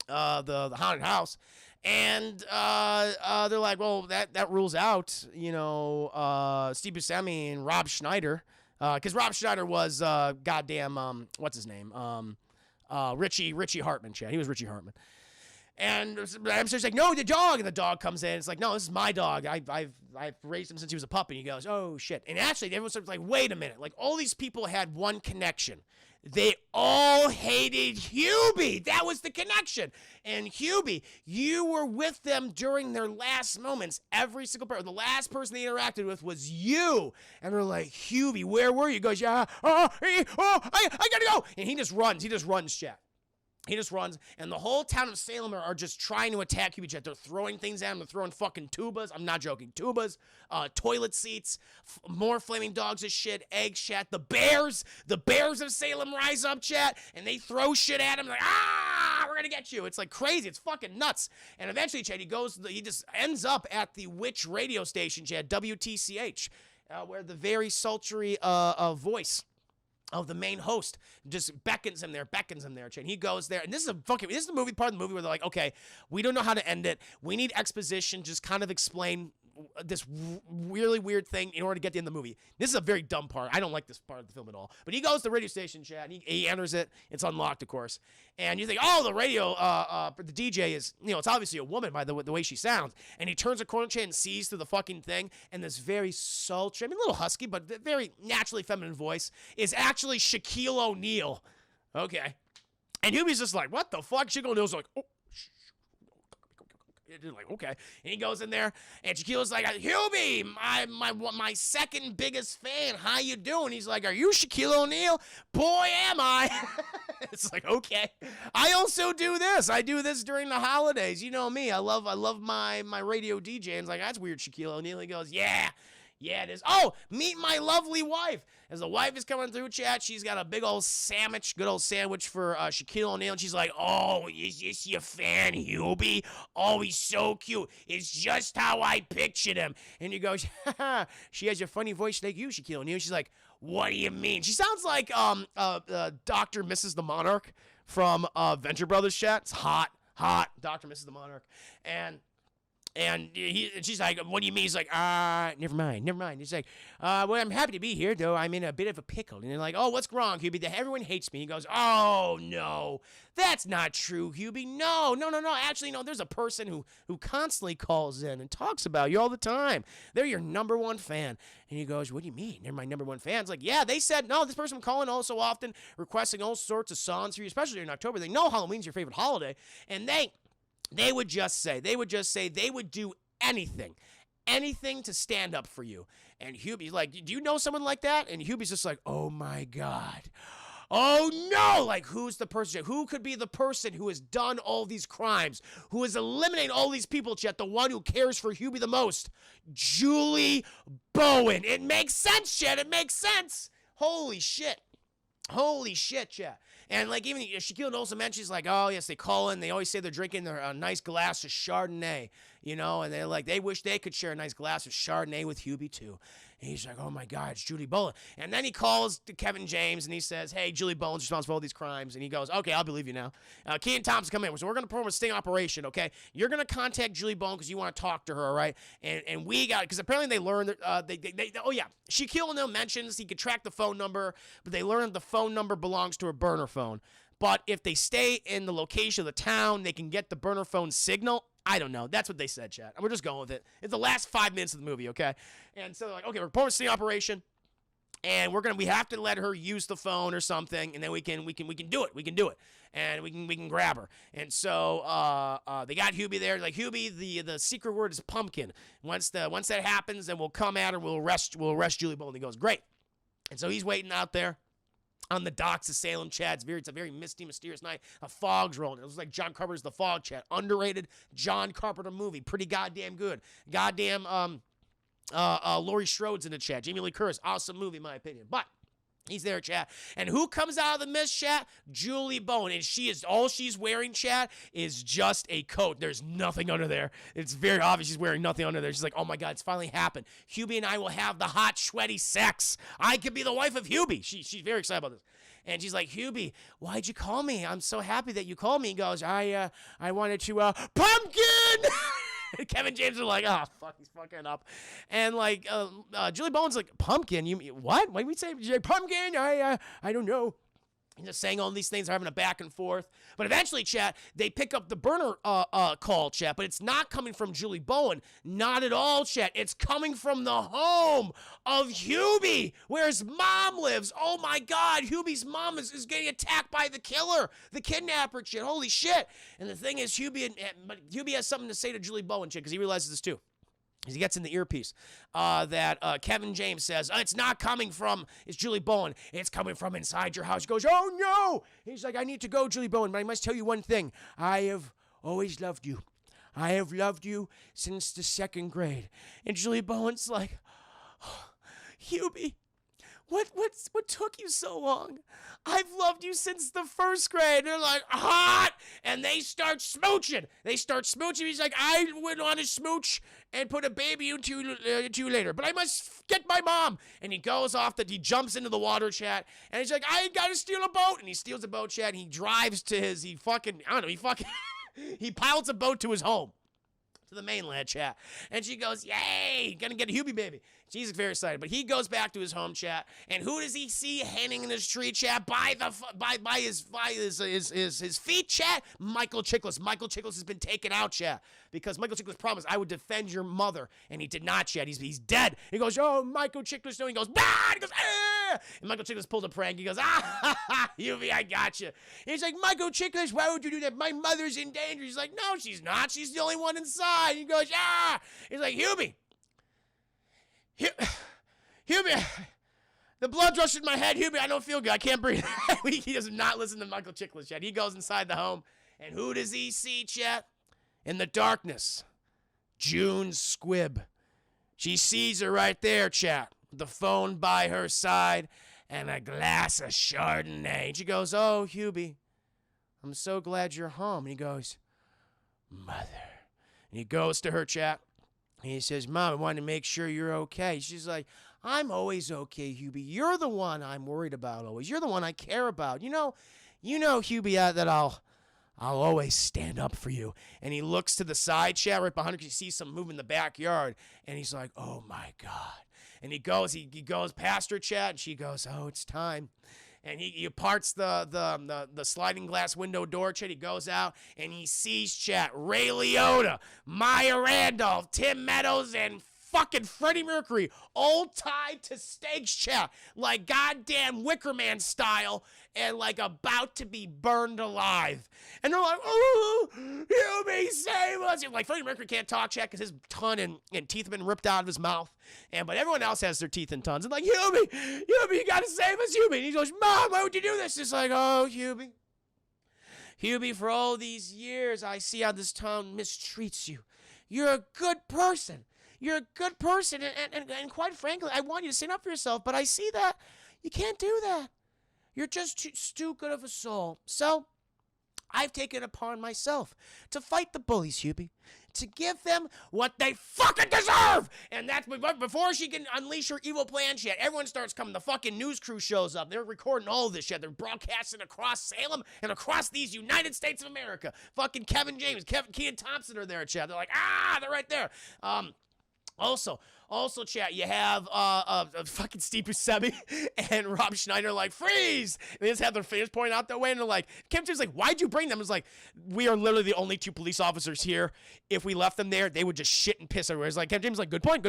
S1: the haunted house, and they're like, well, that rules out, you know, Steve Buscemi and Rob Schneider, because Rob Schneider was goddamn what's his name, Richie Hartman. Chad, he was Richie Hartman. And I'm just like, no, the dog. And the dog comes in. It's like, no, this is my dog. I've raised him since he was a puppy. And he goes, oh, shit. And actually, everyone starts like, wait a minute. Like, all these people had one connection. They all hated Hubie. That was the connection. And Hubie, you were with them during their last moments. Every single person. The last person they interacted with was you. And they're like, Hubie, where were you? He goes, yeah, I gotta go. And he just runs. He just runs, chat. He just runs, and the whole town of Salem are just trying to attack Hubie. They're throwing things at him. They're throwing fucking tubas. I'm not joking. Tubas, toilet seats, more flaming dogs of shit, eggs, chat. The bears of Salem rise up, chat, and they throw shit at him. Like, we're gonna get you. It's like crazy. It's fucking nuts. And eventually, chat, he just ends up at the witch radio station, chat, WTCH, where the very sultry voice of the main host just beckons him there, and he goes there, and this is the part of the movie where they're like, okay, we don't know how to end it. We need exposition, just kind of explain this really weird thing in order to get to the end of the movie. This is a very dumb part. I don't like this part of the film at all. But he goes to the radio station, chat, and he enters it. It's unlocked, of course. And you think, oh, the radio, the DJ is, you know, it's obviously a woman by the way she sounds. And he turns a corner, chat, and sees through the fucking thing, and this very sultry, I mean, a little husky, but very naturally feminine voice is actually Shaquille O'Neal. Okay. And Hubie's just like, what the fuck? Shaquille O'Neal's like, oh. Like, okay. And he goes in there, and Shaquille's like, Hubie, my second biggest fan. How you doing? He's like, are you Shaquille O'Neal? Boy, am I. It's like, okay. I also do this. I do this during the holidays. You know me. I love my radio DJ. And it's like, that's weird, Shaquille O'Neal. He goes, yeah. Yeah, it is. Oh, meet my lovely wife. As the wife is coming through, chat, she's got a big old sandwich, good old sandwich for Shaquille O'Neal. And she's like, oh, is this your fan, Hubie? Oh, he's so cute. It's just how I pictured him. And he goes, haha, she has a funny voice like you, Shaquille O'Neal. She's like, what do you mean? She sounds like Dr. Mrs. the Monarch from Venture Brothers, chat. It's hot, Dr. Mrs. the Monarch. And she's like, what do you mean? He's like, never mind. He's like, well, I'm happy to be here, though I'm in a bit of a pickle. And they're like, oh, what's wrong, Hubie? Everyone hates me. He goes, oh, no, that's not true, Hubie. No. Actually, no, there's a person who constantly calls in and talks about you all the time. They're your number one fan. And he goes, what do you mean? They're my number one fans. Like, yeah, they said, no, this person calling all so often, requesting all sorts of songs for you, especially in October. They know Halloween's your favorite holiday. And they would do anything to stand up for you. And Hubie's like, do you know someone like that? And Hubie's just like, oh my God. Oh no! Like, who's the person? Who could be the person who has done all these crimes? Who has eliminated all these people, chat? The one who cares for Hubie the most? Julie Bowen. It makes sense, chat. It makes sense. Holy shit, chat. And like even Shaquille also mentions, she's like, oh yes, they call in. They always say they're drinking a nice glass of Chardonnay, and they're like, they wish they could share a nice glass of Chardonnay with Hubie too. And he's like, oh my God, it's Julie Bowen. And then he calls to Kevin James and he says, hey, Julie Bowen's responsible for all these crimes. And he goes, okay, I'll believe you now. Keaton Thompson come in. So we're going to perform a sting operation, okay? You're going to contact Julie Bowen because you want to talk to her, all right? And we got, because apparently they learned that, oh yeah, Shaquille O'Neal mentions he could track the phone number, but they learned the phone number belongs to a burner phone. But if they stay in the location of the town, they can get the burner phone signal. I don't know. That's what they said, chat. And we're just going with it. It's the last 5 minutes of the movie, okay? And so they're like, okay, we're performing a sting operation, and we have to let her use the phone or something, and then we can do it. We can do it, and we can grab her. And so they got Hubie there. Like, Hubie, the secret word is pumpkin. Once that happens, then we'll come at her. We'll arrest Julie Bowen. He goes, great. And so he's waiting out there on the docks of Salem, chat. It's a very misty, mysterious night. A fog's rolling. It was like John Carpenter's The Fog, chat. Underrated John Carpenter movie. Pretty goddamn good. Goddamn Laurie Strode's in the chat. Jamie Lee Curtis. Awesome movie, in my opinion. But he's there, chat. And who comes out of the mist, chat? Julie Bowen. And all she's wearing, chat, is just a coat. There's nothing under there. It's very obvious she's wearing nothing under there. She's like, oh my God, it's finally happened. Hubie and I will have the hot, sweaty sex. I could be the wife of Hubie. She's very excited about this. And she's like, Hubie, why'd you call me? I'm so happy that you called me. He goes, I wanted to, pumpkin! Kevin James are like, oh, fuck, he's fucking up. And, like, Julie Bowen's like, pumpkin? What? Why do we say pumpkin? I don't know. And just saying all these things, they're having a back and forth. But eventually, chat, they pick up the burner call, chat. But it's not coming from Julie Bowen. Not at all, chat. It's coming from the home of Hubie, where his mom lives. Oh, my God. Hubie's mom is getting attacked by the killer, the kidnapper, chat. Holy shit. And the thing is, Hubie has something to say to Julie Bowen, chat, because he realizes this, too. He gets in the earpiece that Kevin James says, it's not coming from, it's Julie Bowen. It's coming from inside your house. He goes, oh, no. He's like, I need to go, Julie Bowen, but I must tell you one thing. I have always loved you. I have loved you since the 2nd grade. And Julie Bowen's like, oh, Hubie, what took you so long? I've loved you since the 1st grade. They're like, hot! And they start smooching. He's like, I would want to smooch and put a baby into you later, but I must get my mom. And he goes off, he jumps into the water, chat, and he's like, I gotta steal a boat. And he steals a boat, chat, and he drives to he pilots a boat to his home. To the mainland, chat. And she goes, yay, gonna get a Hubie baby. She's very excited. But he goes back to his home, chat. And who does he see hanging in the street, chat? By his feet, chat? Michael Chiklis. Michael Chiklis has been taken out, chat. Because Michael Chiklis promised, I would defend your mother. And he did not, chat. He's dead. He goes, oh, Michael Chiklis. No, he goes, bah! He goes, ah! And Michael Chiklis pulled a prank. He goes, Hubie, I got you. He's like, Michael Chiklis, why would you do that? My mother's in danger. He's like, no, she's not. She's the only one inside. He goes, ah! He's like, Hubie, the blood rushed in my head. Hubie, I don't feel good. I can't breathe. He does not listen to Michael Chiklis, chat. He goes inside the home, and who does he see, chat? In the darkness, June Squibb. She sees her right there, chat, with the phone by her side and a glass of Chardonnay. And she goes, "Oh, Hubie, I'm so glad you're home." And he goes, "Mother." And he goes to her, chat. And he says, "Mom, I wanted to make sure you're okay." She's like, "I'm always okay, Hubie. You're the one I'm worried about always. You're the one I care about. You know, Hubie, that I'll always stand up for you." And he looks to the side, chat, right behind her, because he sees some movement in the backyard. And he's like, "Oh, my God." And he goes past her, chat, and she goes, "Oh, it's time." And he parts the sliding glass window door, chat. He goes out, and he sees, chat, Ray Liotta, Maya Randolph, Tim Meadows, and fucking Freddie Mercury, all tied to stakes, chat, like goddamn Wicker Man style, and like about to be burned alive. And they're like, "Oh, Hubie, save us." And like Freddie Mercury can't talk, chat, because his tongue and teeth have been ripped out of his mouth. But everyone else has their teeth and tongues. And like, "Hubie, you gotta save us, Hubie." And he goes, "Mom, why would you do this?" It's like, "Oh, Hubie, for all these years, I see how this town mistreats you. You're a good person. You're a good person, and quite frankly, I want you to stand up for yourself, but I see that you can't do that. You're just too good of a soul. So I've taken it upon myself to fight the bullies, Hubie, to give them what they fucking deserve." And that's before she can unleash her evil plan shit. Everyone starts coming. The fucking news crew shows up. They're recording all of this shit. They're broadcasting across Salem and across these United States of America. Fucking Kevin James, Kean Thompson are there, chat. They're like, they're right there. Also, chat, you have fucking Steve Buscemi and Rob Schneider like, "Freeze!" And they just have their fingers pointing out that way, and they're like, Kim James like, "Why'd you bring them?" It's like, "We are literally the only two police officers here. If we left them there, they would just shit and piss everywhere." It's like, Kim James is like, good point.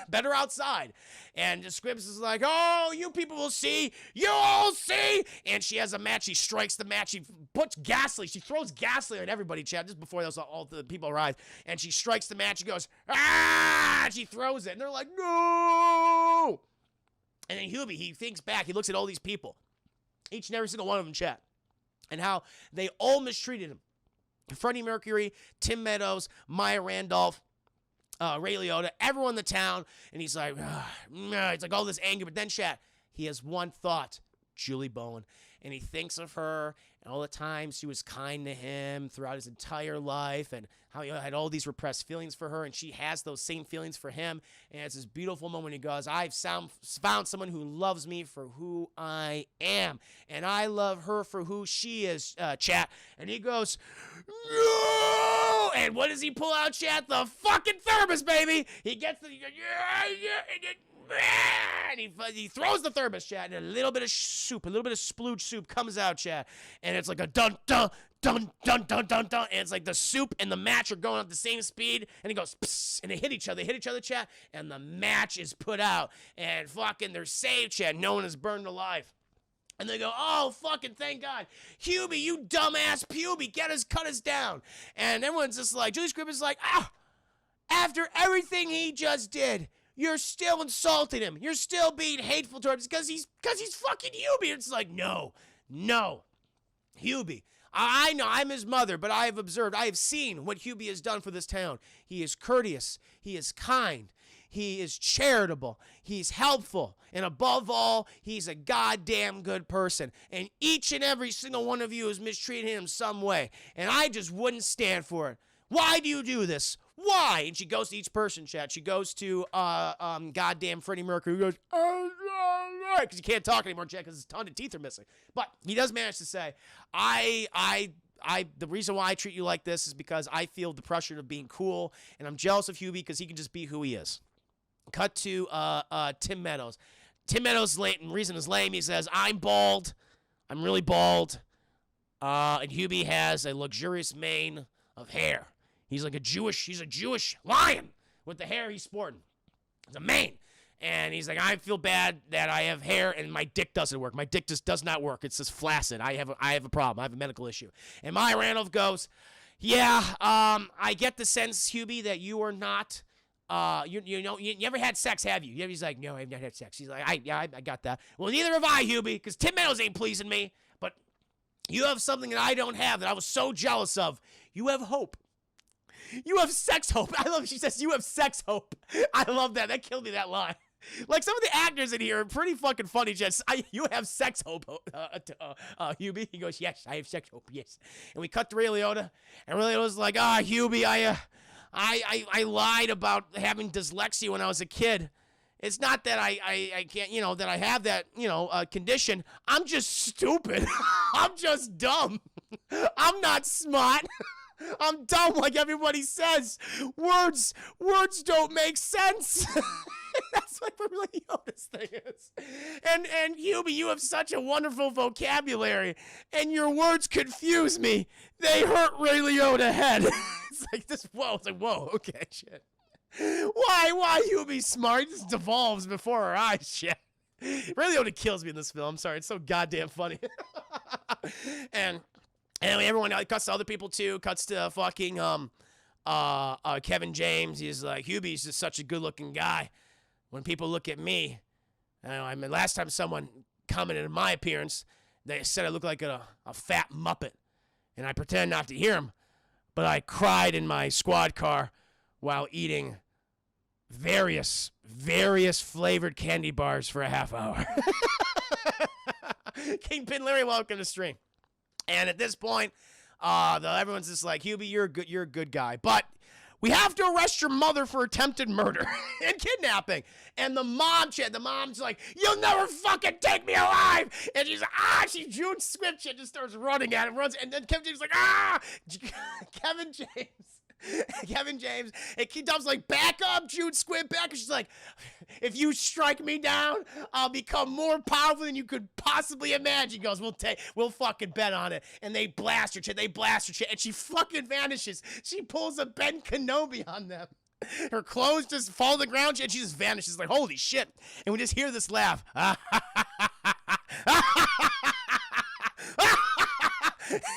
S1: Better outside." And the Scripps is like, "Oh, you people will see. You'll see." And she has a match. She strikes the match. She puts gasoline. She throws gasoline at everybody, chat, just before all the people arrive. And she strikes the match. She goes, "Ah!" She throws it. And they're like, "No!" And then Hubie, he thinks back. He looks at all these people, each and every single one of them, chat, and how they all mistreated him. Freddie Mercury, Tim Meadows, Maya Randolph, Ray Liotta, everyone in the town. And he's like, it's like all this anger. But then, chat, he has one thought: Julie Bowen. And he thinks of her and all the times she was kind to him throughout his entire life, and how he had all these repressed feelings for her, and she has those same feelings for him. And it's this beautiful moment. He goes, "I've found someone who loves me for who I am, and I love her for who she is," chat. And he goes, "No!" And what does he pull out, chat? The fucking thermos, baby. He gets the, and he throws the thermos, chat, and a little bit of soup, a little bit of splooge soup comes out, chat, and it's like a dun dun dun dun dun dun dun, and it's like the soup and the match are going at the same speed, and he goes, psst, and they hit each other, chat, and the match is put out, and fucking they're saved, chat. No one is burned alive. And they go, "Oh, fucking thank God. Hubie, you dumbass Hubie, cut us down." And everyone's just like, Julie Scribb is like, after everything he just did, you're still insulting him. You're still being hateful towards him because he's fucking Hubie. It's like, no. Hubie, I know I'm his mother, but I have observed, I have seen what Hubie has done for this town. He is courteous. He is kind. He is charitable. He's helpful. And above all, he's a goddamn good person. And each and every single one of you has mistreated him some way. And I just wouldn't stand for it. Why do you do this? Why? And she goes to each person, chat. She goes to goddamn Freddie Mercury, who goes, because he can't talk anymore, chat, because his tongue and teeth are missing. But he does manage to say, the reason why I treat you like this is because I feel the pressure of being cool, and I'm jealous of Hubie because he can just be who he is. Cut to Tim Meadows. Tim Meadows' reason is lame. He says, "I'm bald. I'm really bald." And Hubie has a luxurious mane of hair. He's a Jewish lion with the hair he's sporting. It's a mane. And he's like, "I feel bad that I have hair and my dick doesn't work. My dick just does not work. It's just flaccid. I have a problem. I have a medical issue." And Maya Randolph goes, "Yeah, I get the sense, Hubie, that you are not, you never had sex, have you?" He's like, "No, I've not had sex." He's like, I got that. "Well, neither have I, Hubie, because Tim Meadows ain't pleasing me. But you have something that I don't have that I was so jealous of. You have hope. You have sex hope. I love she says, you have sex hope. I love that. That killed me, that line. Like, some of the actors in here are pretty fucking funny, Jess. You have sex hope, Hubie. He goes, yes, I have sex hope, yes. And we cut to Ray Liotta, and Ray Liotta's like, Hubie, I lied about having dyslexia when I was a kid. It's not that I can't, that I have that, condition. I'm just stupid. I'm just dumb. I'm not smart. I'm dumb like everybody says. Words don't make sense. That's like what Ray Liotta's thing is. And Hubie, you have such a wonderful vocabulary, and your words confuse me. They hurt Ray Liotta head. It's like this. Whoa. It's like, whoa. Okay, shit. Why Hubie smart? This devolves before our eyes, shit. Ray Liotta kills me in this film. I'm sorry. It's so goddamn funny. and everyone cuts to other people too. Cuts to fucking Kevin James. He's like, Hubie's just such a good-looking guy. When people look at me, last time someone commented on my appearance, they said I look like a fat Muppet. And I pretend not to hear him, but I cried in my squad car while eating various flavored candy bars for a half hour. Kingpin Larry, welcome to the stream. And at this point, everyone's just like, Hubie, you're a good guy. But we have to arrest your mother for attempted murder and kidnapping. And the mom's like, you'll never fucking take me alive. And she's like, she June Swift shit just starts running at him, runs. And then Kevin James is like, Kevin James, and Key Dub's like, back up, June Squibb, back. And she's like, if you strike me down, I'll become more powerful than you could possibly imagine. He goes, we'll fucking bet on it. And they blast her shit, and she fucking vanishes. She pulls a Ben Kenobi on them. Her clothes just fall to the ground, and she just vanishes. Like, holy shit. And we just hear this laugh.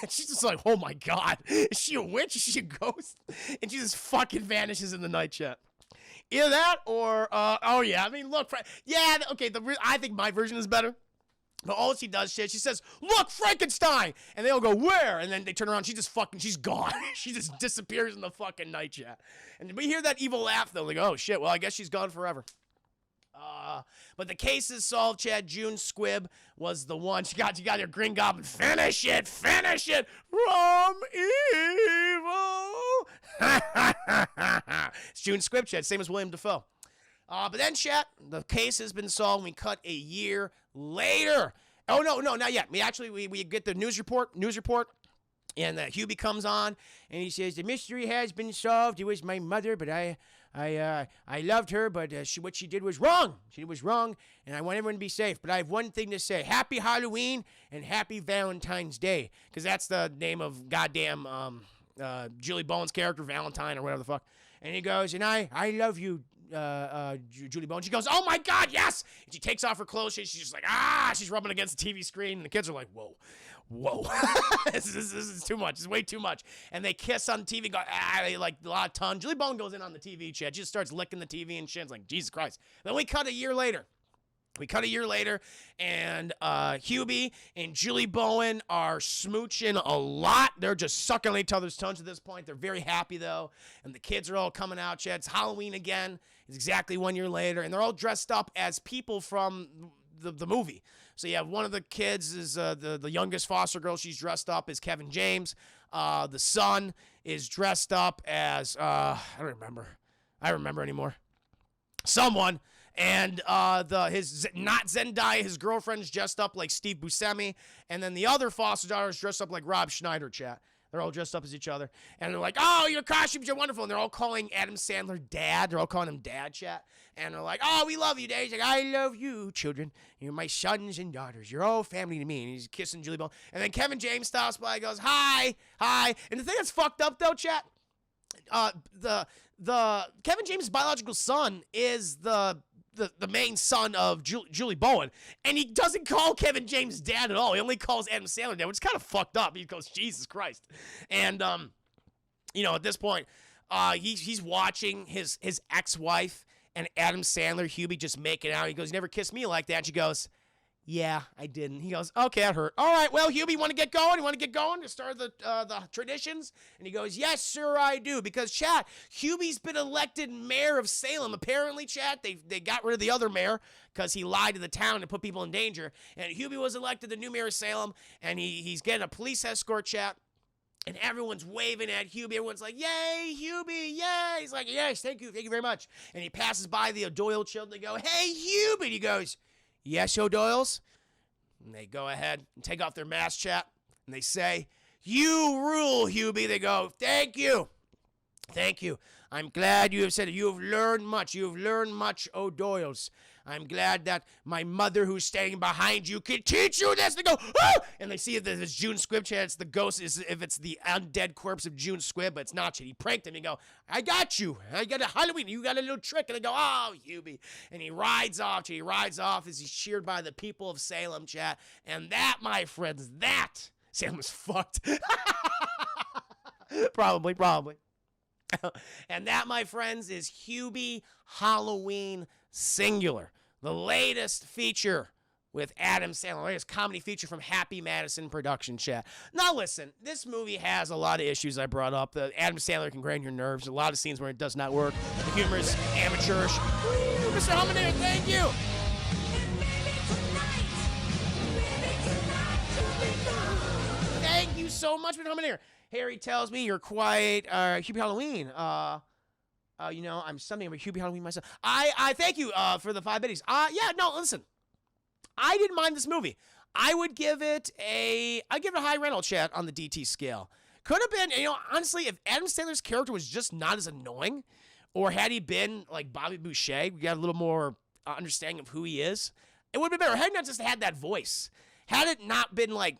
S1: And she's just like, oh my God, is she a witch? Is she a ghost? And she just fucking vanishes in the night chat. Either that or, look, okay, I think my version is better. But all she does, she says, look, Frankenstein! And they all go, where? And then they turn around, she's gone. She just disappears in the fucking night chat. And we hear that evil laugh, though, like, oh shit, well, I guess she's gone forever. But the case is solved, Chad. June Squibb was the one. She got her Green Goblin. Finish it from evil. It's June Squibb, Chad. Same as William Dafoe. But then, Chad, the case has been solved. We cut a year later. Oh, no, not yet. We get the news report. And Hubie comes on, and he says, the mystery has been solved. It was my mother, but I loved her, but what she did was wrong. She was wrong, and I want everyone to be safe. But I have one thing to say. Happy Halloween and Happy Valentine's Day, because that's the name of goddamn Julie Bowen's character, Valentine, or whatever the fuck. And he goes, and I love you, Julie Bowen. She goes, oh my God, yes! And she takes off her clothes. She's just like, she's rubbing against the TV screen, and the kids are like, whoa. this is too much. It's way too much. And they kiss on the TV, go, like a lot of ton. Julie Bowen goes in on the TV chat. She just starts licking the TV and shit. It's like, Jesus Christ. Then we cut a year later. And Hubie and Julie Bowen are smooching a lot. They're just sucking on each other's tongues at this point. They're very happy, though. And the kids are all coming out, Chad. It's Halloween again. It's exactly 1 year later. And they're all dressed up as people from the movie. So you have one of the kids is the youngest foster girl. She's dressed up as Kevin James. The son is dressed up as, I don't remember anymore. Someone. And not Zendaya, his girlfriend's dressed up like Steve Buscemi. And then the other foster daughter is dressed up like Rob Schneider, chat. They're all dressed up as each other. And they're like, oh, your costumes are wonderful. And they're all calling Adam Sandler Dad. They're all calling him Dad, chat. And they're like, oh, we love you, Dad. He's like, I love you, children. You're my sons and daughters. You're all family to me. And he's kissing Julie Bowen. And then Kevin James stops by and goes, hi. And the thing that's fucked up, though, chat, the Kevin James' biological son is the main son of Julie Bowen, and he doesn't call Kevin James Dad at all. He only calls Adam Sandler Dad, which is kind of fucked up. He goes, Jesus Christ. And, at this point, he's watching his ex-wife and Adam Sandler, Hubie, just making out. He goes, you never kissed me like that. And she goes, Yeah, I didn't. He goes, okay, that hurt. All right, well, Hubie, you want to get going? You want to get going to start the traditions? And he goes, yes, sir, I do. Because, chat, Hubie's been elected mayor of Salem. Apparently, chat, they got rid of the other mayor because he lied to the town and put people in danger. And Hubie was elected the new mayor of Salem, and he's getting a police escort, chat. And everyone's waving at Hubie. Everyone's like, yay, Hubie, yay. He's like, yes, thank you very much. And he passes by the O'Doyle children. They go, hey, Hubie. And he goes, yes, O'Doyles? And they go ahead and take off their mask, chat. And they say, you rule, Hubie. They go, thank you. Thank you. I'm glad you have said it. You have learned much. You have learned much, O'Doyles. I'm glad that my mother who's standing behind you can teach you this. They go, ah! And they see if it's June Squibb, chat. It's the ghost, if it's the undead corpse of June Squibb, but it's not, chat. He pranked him. He go, I got you. I got a Halloween. You got a little trick. And they go, oh, Hubie. And he rides off, chat. He rides off as he's cheered by the people of Salem, chat. And that, my friends, that, Salem is fucked. Probably. And that, my friends, is Hubie Halloween Singular. The latest feature with Adam Sandler. The latest comedy feature from Happy Madison Production, chat. Now, listen, this movie has a lot of issues I brought up. The Adam Sandler can grind your nerves. A lot of scenes where it does not work. The humor is amateurish. Woo, Mr. Humanator, thank you. Thank you so much, Mr. Humanator. Harry tells me you're quite Hubie Halloween. I'm something about Hubie Halloween myself. I thank you for the 5 biddies. Yeah, no, listen. I didn't mind this movie. I would give it a high rental, chat, on the DT scale. Could have been, honestly, if Adam Sandler's character was just not as annoying, or had he been like Bobby Boucher, we got a little more understanding of who he is, it would have been better. Had he not just had that voice. Had it not been like,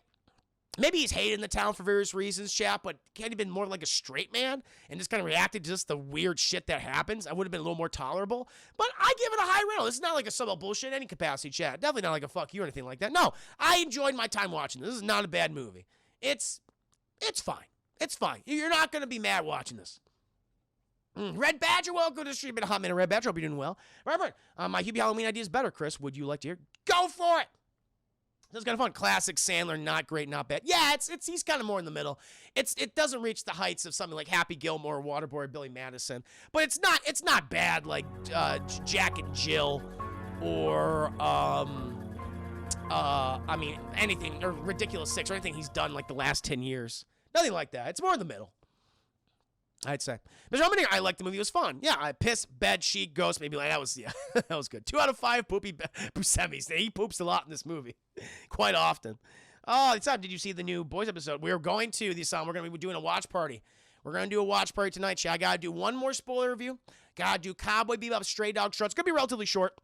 S1: maybe he's hated in the town for various reasons, chat, but had he been more like a straight man and just kind of reacted to just the weird shit that happens, I would have been a little more tolerable. But I give it a high rental. This is not like a sub bullshit in any capacity, chat. Definitely not like a fuck you or anything like that. No, I enjoyed my time watching this. This is not a bad movie. It's fine. It's fine. You're not going to be mad watching this. Red Badger, welcome to the stream. Been a hot minute, Red Badger. Hope you're doing well. Right. My Hubie Halloween idea is better, Chris. Would you like to hear? Go for it! This is kind of fun. Classic Sandler, not great, not bad. Yeah, he's kind of more in the middle. It doesn't reach the heights of something like Happy Gilmore, Waterboy, Billy Madison, but it's not bad like Jack and Jill, or anything, or Ridiculous Six, or anything he's done like the last 10 years. Nothing like that. It's more in the middle, I'd say. Mr. Humanator, I liked the movie. It was fun. Yeah, I piss, bed, sheet, ghost, maybe like that was that was good. 2 out of 5 poopy Buscemi's. He poops a lot in this movie, quite often. Oh, it's up. Did you see the new Boys episode? We're going to we're going to be doing a watch party. We're going to do a watch party tonight. I got to do one more spoiler review. Got to do Cowboy Bebop, Stray Dog Struts. It's going to be relatively short.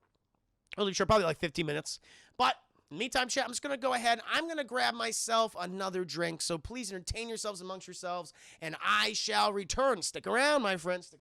S1: Probably like 15 minutes. But in the meantime, chat, I'm just going to go ahead. I'm going to grab myself another drink. So please entertain yourselves amongst yourselves. And I shall return. Stick around, my friends.